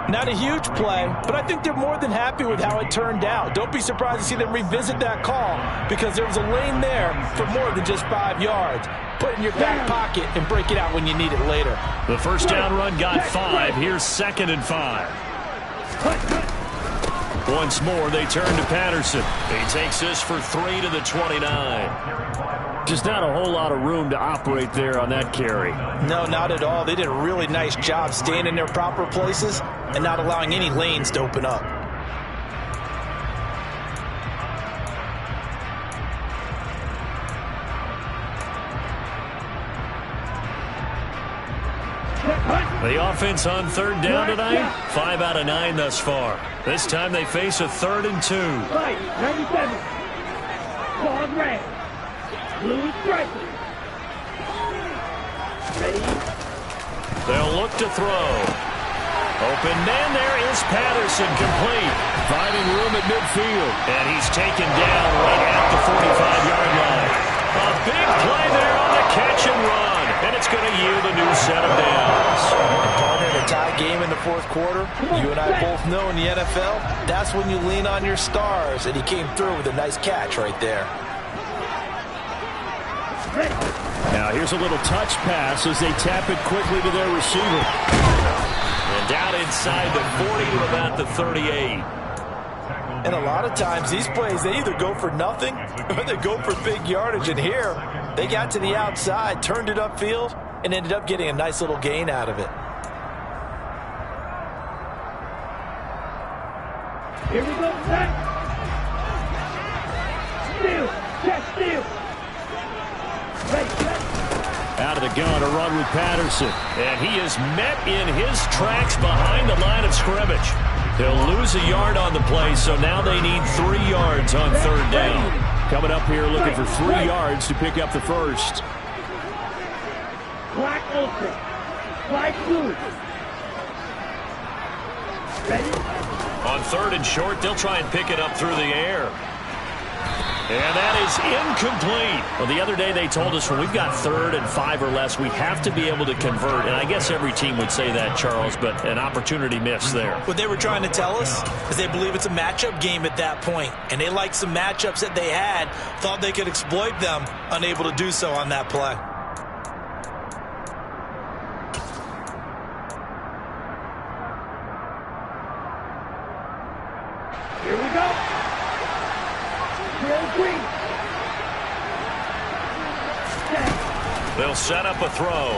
Not a huge play, but I think they're more than happy with how it turned out. Don't be surprised to see them revisit that call, because there was a lane there for more than just 5 yards. Put it in your back pocket and break it out when you need it later. The first down run got 5. Here's 2nd and 5. Once more, they turn to Patterson. He takes this for 3 to the 29. Just not a whole lot of room to operate there on that carry. No, not at all. They did a really nice job staying in their proper places and not allowing any lanes to open up. The offense on 3rd down tonight, 5 out of 9 thus far. This time they face a 3rd and 2. Right, 97. Ball red. Blue stripe. Ready? They'll look to throw. Open man, there is Patterson, complete. Finding room at midfield. And he's taken down right at the 45-yard line. A big play there on the catch and run. And it's going to yield a new set of downs. Partner, in a tie game in the fourth quarter, you and I both know in the NFL, that's when you lean on your stars. And he came through with a nice catch right there. Now here's a little touch pass as they tap it quickly to their receiver. And down inside the 40 to about the 38. And a lot of times these plays, they either go for nothing or they go for big yardage. And here, they got to the outside, turned it upfield, and ended up getting a nice little gain out of it. Here we go, set. Steal, check, steal. Ready, set. out of the gun, a run with Patterson. And he is met in his tracks behind the line of scrimmage. He'll lose a yard on the play, so now they need 3 yards on 3rd down. Coming up here looking for 3 yards to pick up the first. Black open. Black blue. Ready? On 3rd and short, they'll try and pick it up through the air. And that is incomplete. Well, the other day they told us when we've got 3rd and 5 or less, we have to be able to convert. And I guess every team would say that, Charles, but an opportunity missed there. What they were trying to tell us is they believe it's a matchup game at that point. And they liked some matchups that they had, thought they could exploit them, unable to do so on that play. Here we go. They'll set up a throw.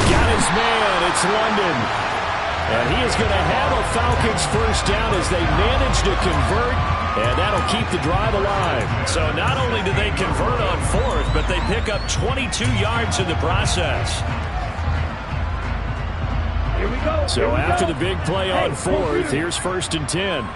Got his man. It's London. And he is going to have a Falcons first down as they manage to convert. And that'll keep the drive alive. So not only do they convert on 4th, but they pick up 22 yards in the process. Here we go. So after the big play on 4th, here's 1st and 10.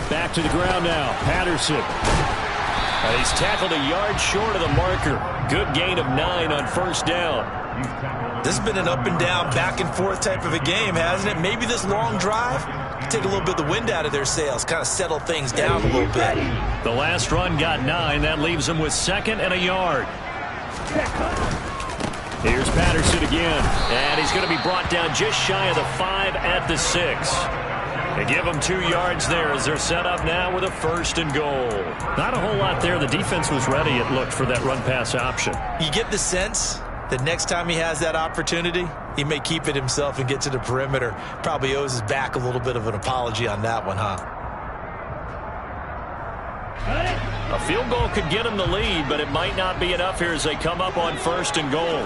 Back to the ground now. Patterson. And he's tackled a yard short of the marker. Good gain of 9 on 1st down. This has been an up and down, back and forth type of a game, hasn't it? Maybe this long drive, take a little bit of the wind out of their sails, kind of settle things down a little bit. The last run got 9. That leaves them with 2nd and a yard. Here's Patterson again. And he's going to be brought down just shy of the 5 at the 6. They give them 2 yards there as they're set up now with a 1st and goal. Not a whole lot there. The defense was ready, it looked, for that run-pass option. You get the sense that next time he has that opportunity, he may keep it himself and get to the perimeter. Probably owes his back a little bit of an apology on that one, huh? A field goal could get him the lead, but it might not be enough here as they come up on 1st and goal.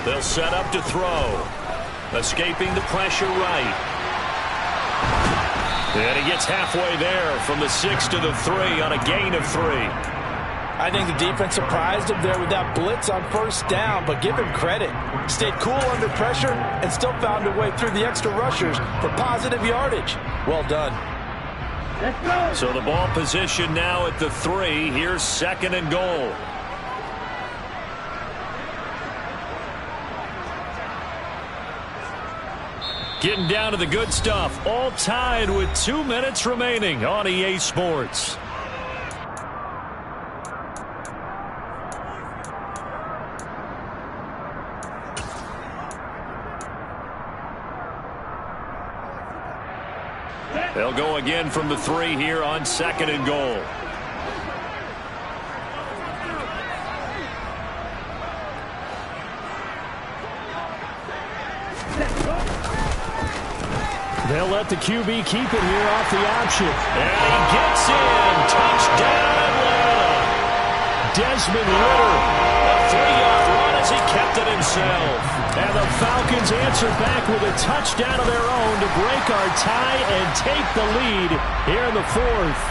They'll set up to throw. Escaping the pressure right. And he gets halfway there from the 6 to the 3 on a gain of 3. I think the defense surprised him there with that blitz on 1st down, but give him credit. Stayed cool under pressure and still found a way through the extra rushers for positive yardage. Well done. Let's go. So the ball position now at the 3. Here's 2nd and goal. Getting down to the good stuff. All tied with 2 minutes remaining on EA Sports. They'll go again from the 3 here on 2nd and goal. They'll let the QB keep it here off the option. And he gets in. Touchdown, Atlanta. Desmond Ridder. A 3-yard run as he kept it himself. And the Falcons answer back with a touchdown of their own to break our tie and take the lead here in the 4th.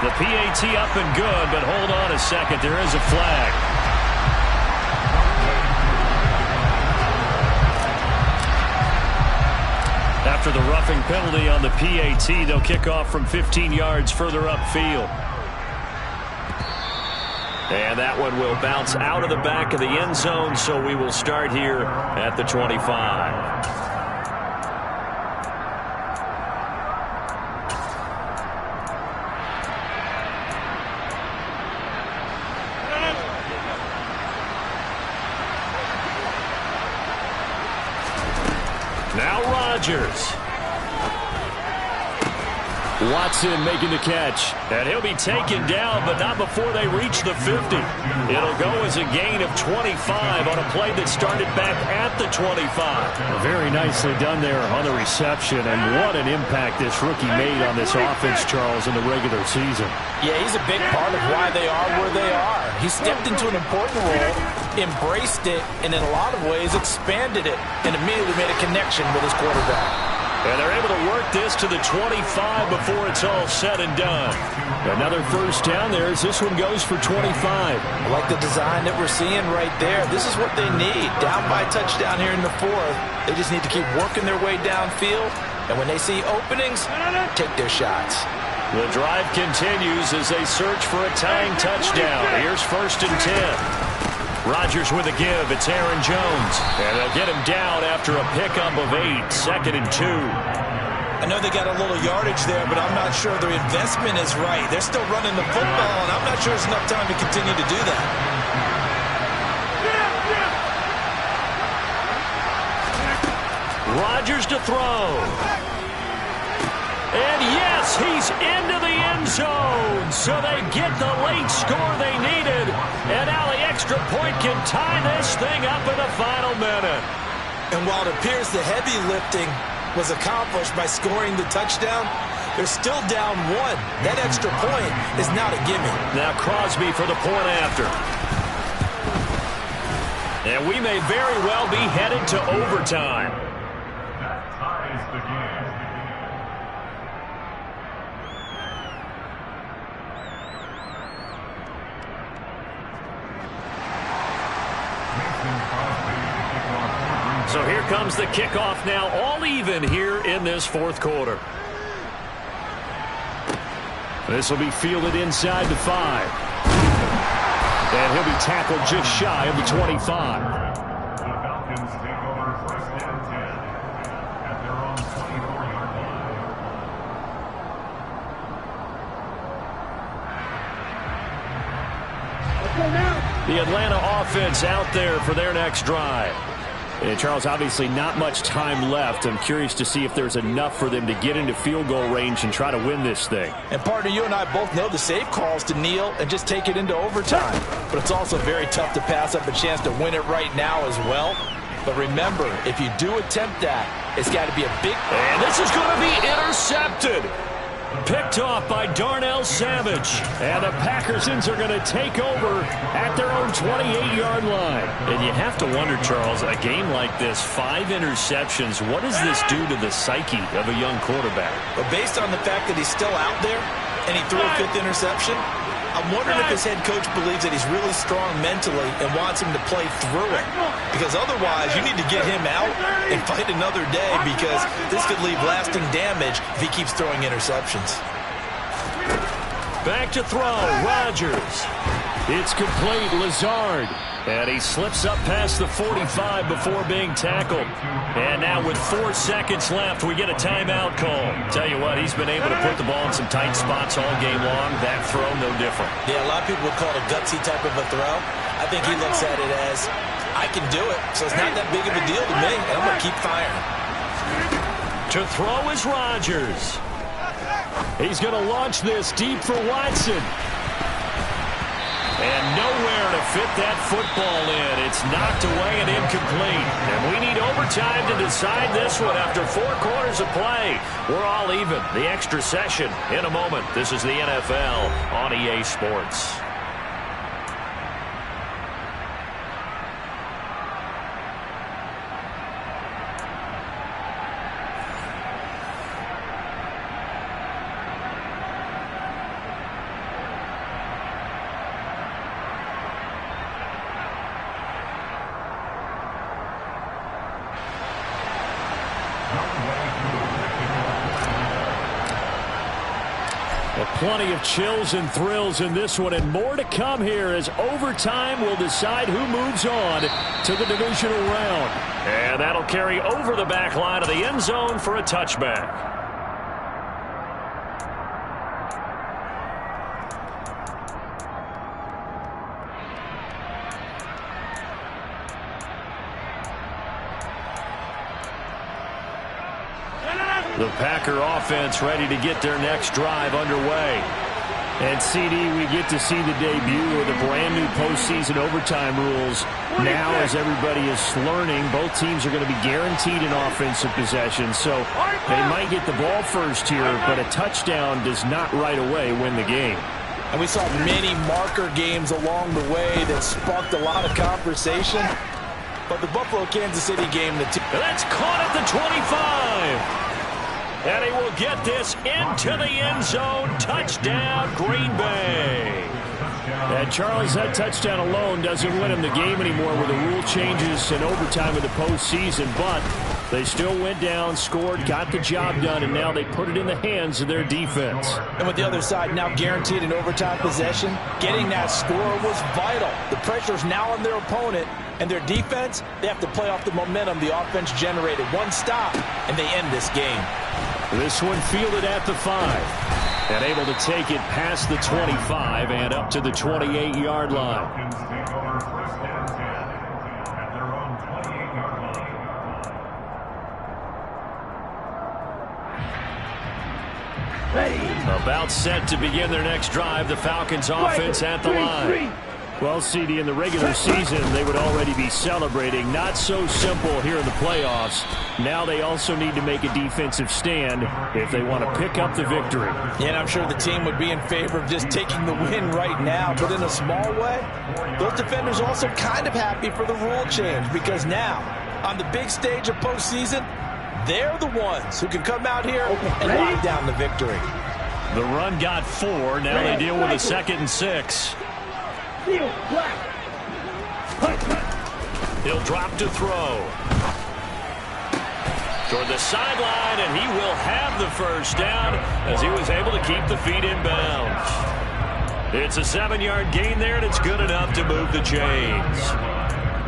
The PAT up and good, but hold on a second. There is a flag. After the roughing penalty on the PAT, they'll kick off from 15 yards further upfield. And that one will bounce out of the back of the end zone, so we will start here at the 25. Now Rodgers. Watson making the catch. And he'll be taken down, but not before they reach the 50. It'll go as a gain of 25 on a play that started back at the 25. Very nicely done there on the reception, and what an impact this rookie made on this offense, Charles, in the regular season. Yeah, he's a big part of why they are where they are. He stepped into an important role, embraced it, and in a lot of ways expanded it, and immediately made a connection with his quarterback. And they're able to work this to the 25 before it's all said and done. Another first down there as this one goes for 25. I like the design that we're seeing right there. This is what they need. Down by a touchdown here in the fourth. They just need to keep working their way downfield. And when they see openings, take their shots. The drive continues as they search for a tying touchdown. Here's 1st and 10. Rodgers with a give. It's Aaron Jones. And they'll get him down after a pickup of 8. 2nd and 2. I know they got a little yardage there, but I'm not sure their investment is right. They're still running the football, and I'm not sure there's enough time to continue to do that. Rodgers to throw. And yes, he's into the end zone. So they get the late score they needed. And now the extra point can tie this thing up in the final minute. And while it appears the heavy lifting was accomplished by scoring the touchdown, they're still down 1. That extra point is not a gimme. Now Crosby for the point after. And we may very well be headed to overtime. That ties the game. So here comes the kickoff now, all even here in this fourth quarter. This will be fielded inside the 5. And he'll be tackled just shy of the 25. The Falcons take over 1st and 10 at their own 24-yard line. The Atlanta offense out there for their next drive. And Charles, obviously not much time left. I'm curious to see if there's enough for them to get into field goal range and try to win this thing. And partner, you and I both know the safe calls to kneel and just take it into overtime. But it's also very tough to pass up a chance to win it right now as well. But remember, if you do attempt that, it's got to be a big... And this is going to be intercepted. Picked off by Darnell Savage. And the Packersons are going to take over at their own 28-yard line. And you have to wonder, Charles, a game like this, 5 interceptions, what does this do to the psyche of a young quarterback? But based on the fact that he's still out there and he threw a 5th interception, I'm wondering if his head coach believes that he's really strong mentally and wants him to play through it. Because otherwise, you need to get him out and fight another day, because this could leave lasting damage if he keeps throwing interceptions. Back to throw, Rodgers. It's complete, Lazard. And he slips up past the 45 before being tackled. And now with 4 seconds left, we get a timeout call. Tell you what, he's been able to put the ball in some tight spots all game long. That throw, no different. Yeah, a lot of people would call it a gutsy type of a throw. I think he looks at it as, I can do it, so it's not that big of a deal to me, and I'm going to keep firing. To throw is Rodgers. He's going to launch this deep for Watson. And nowhere to fit that football in. It's knocked away and incomplete. And we need overtime to decide this one after 4 quarters of play. We're all even. The extra session in a moment. This is the NFL on EA Sports. Plenty of chills and thrills in this one, and more to come here as overtime will decide who moves on to the divisional round. And that'll carry over the back line of the end zone for a touchback. The Packer offense ready to get their next drive underway. And, CD, we get to see the debut of the brand-new postseason overtime rules now as everybody is learning. Both teams are going to be guaranteed an offensive possession, so they might get the ball first here, but a touchdown does not right away win the game. And we saw many marker games along the way that sparked a lot of conversation. But the Buffalo-Kansas City game, that's caught at the 25. And he will get this into the end zone. Touchdown, Green Bay. And Charles, that touchdown alone doesn't win him the game anymore with the rule changes and overtime in the postseason. But they still went down, scored, got the job done, and now they put it in the hands of their defense. And with the other side now guaranteed an overtime possession, getting that score was vital. The pressure is now on their opponent, and their defense, they have to play off the momentum the offense generated. One stop, and they end this game. This one fielded at the 5. And able to take it past the 25 and up to the 28-yard line. Falcons take over first and 10 at their own 28-yard line. Ready. About set to begin their next drive. The Falcons offense at the line. Well, CD, in the regular season, they would already be celebrating. Not so simple here in the playoffs. Now they also need to make a defensive stand if they want to pick up the victory. Yeah, and I'm sure the team would be in favor of just taking the win right now. But in a small way, those defenders also kind of happy for the rule change, because now, on the big stage of postseason, they're the ones who can come out here and lock down the victory. The run got 4. Now they deal with a 2nd and 6. He'll drop to throw. Toward the sideline, and he will have the first down as he was able to keep the feet in bounds. It's a 7-yard gain there, and it's good enough to move the chains.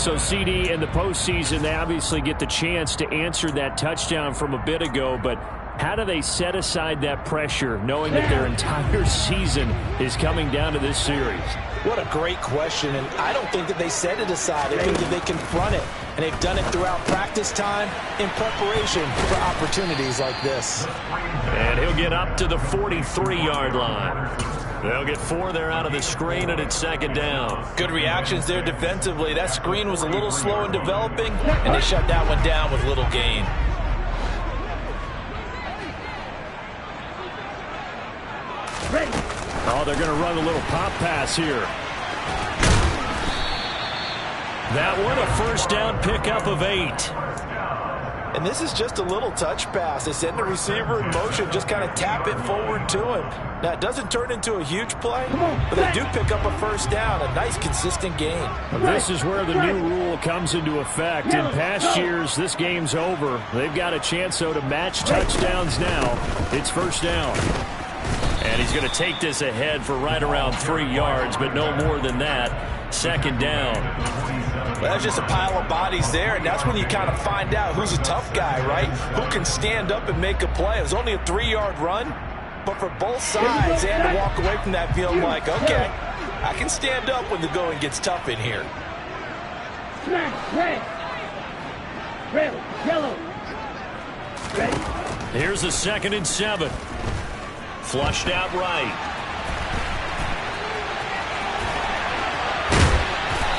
So, CD, in the postseason, they obviously get the chance to answer that touchdown from a bit ago, but how do they set aside that pressure, knowing that their entire season is coming down to this series? What a great question, and I don't think that they set it aside. I think that they confront it, and they've done it throughout practice time in preparation for opportunities like this. And he'll get up to the 43-yard line. They'll get 4 there out of the screen, and it's 2nd down. Good reactions there defensively. That screen was a little slow in developing, and they shut that one down with little gain. Oh, they're going to run a little pop pass here. That one, a first down pickup of 8. And this is just a little touch pass. They send the receiver in motion, just kind of tap it forward to him. Now, it doesn't turn into a huge play, but they do pick up a first down, a nice, consistent gain. This is where the new rule comes into effect. In past years, this game's over. They've got a chance, though, to match touchdowns now. It's first down. And he's going to take this ahead for right around 3 yards, but no more than that. 2nd down. Well, that's just a pile of bodies there, and that's when you kind of find out who's a tough guy, right? Who can stand up and make a play. It was only a 3-yard run, but for both sides, they had to walk away from that feeling like, okay, I can stand up when the going gets tough in here. Red, yellow. Ready. Here's a 2nd and 7. Flushed out right.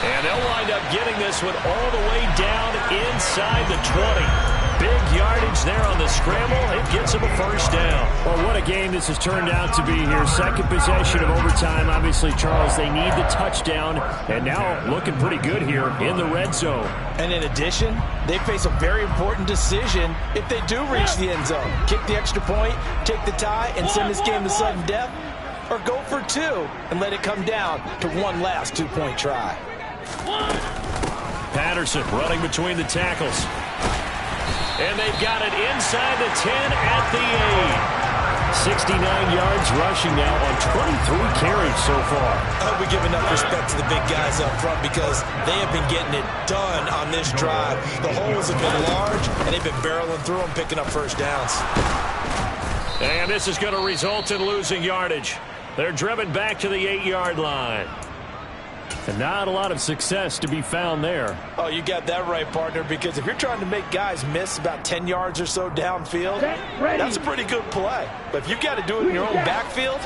And they'll wind up getting this one all the way down inside the 20. Big yardage there on the scramble. It gets them a first down. Well, what a game this has turned out to be here. 2nd possession of overtime. Obviously, Charles, they need the touchdown. And now looking pretty good here in the red zone. And in addition, they face a very important decision if they do reach the end zone. Kick the extra point, take the tie, and send this game to sudden death, or go for 2 and let it come down to one last 2-point try. Patterson running between the tackles. And they've got it inside the 10 at the 8. 69 yards rushing now on 23 carries so far. I hope we give enough respect to the big guys up front, because they have been getting it done on this drive. The holes have been large, and they've been barreling through them, picking up first downs. And this is going to result in losing yardage. They're driven back to the 8-yard line. And not a lot of success to be found there. Oh, you got that right, partner, because if you're trying to make guys miss about 10 yards or so downfield, that's a pretty good play. But if you've got to do it in your own backfield,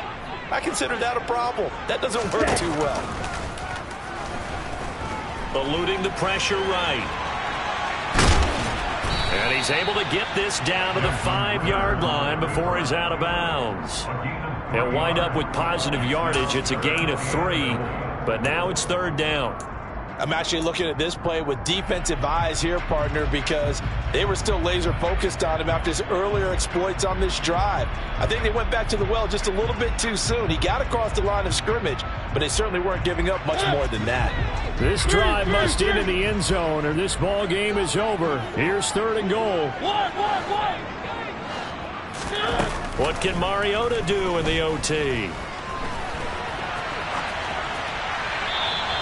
I consider that a problem. That doesn't work too well. Eluding the pressure right. And he's able to get this down to the 5-yard line before he's out of bounds. A gain of They'll wind up with positive yardage. It's a gain of 3, but now it's 3rd down. I'm actually looking at this play with defensive eyes here, partner, because they were still laser focused on him after his earlier exploits on this drive. I think they went back to the well just a little bit too soon. He got across the line of scrimmage, but they certainly weren't giving up much more than that. This drive must end in the end zone, or this ball game is over. Here's 3rd and goal. What can Mariota do in the OT?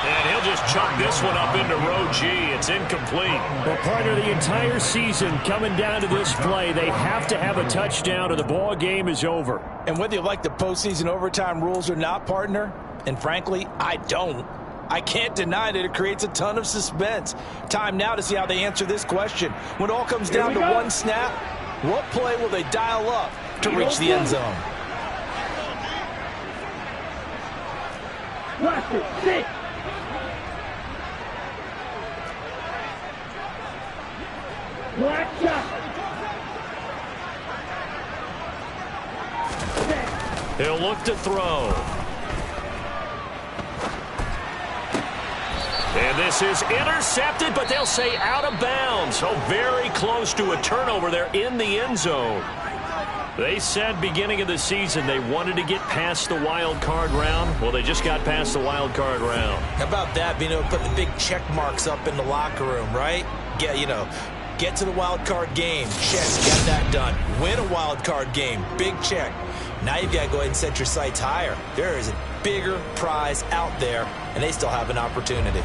And he'll just chuck this one up into row G. It's incomplete. Well, partner, the entire season coming down to this play, they have to have a touchdown or the ball game is over. And whether you like the postseason overtime rules or not, partner, and frankly, I don't, I can't deny that it creates a ton of suspense. Time now to see how they answer this question. When it all comes down to one snap, what play will they dial up to reach the end zone? Watch it. 6. Black shot. 6. He'll look to throw. And this is intercepted, but they'll say out of bounds. So very close to a turnover there in the end zone. They said beginning of the season they wanted to get past the wild card round. Well, they just got past the wild card round. How about that, being able to put the big check marks up in the locker room, right? Get to the wild card game. Check, get that done. Win a wild card game. Big check. Now you've got to go ahead and set your sights higher. There is a bigger prize out there, and they still have an opportunity.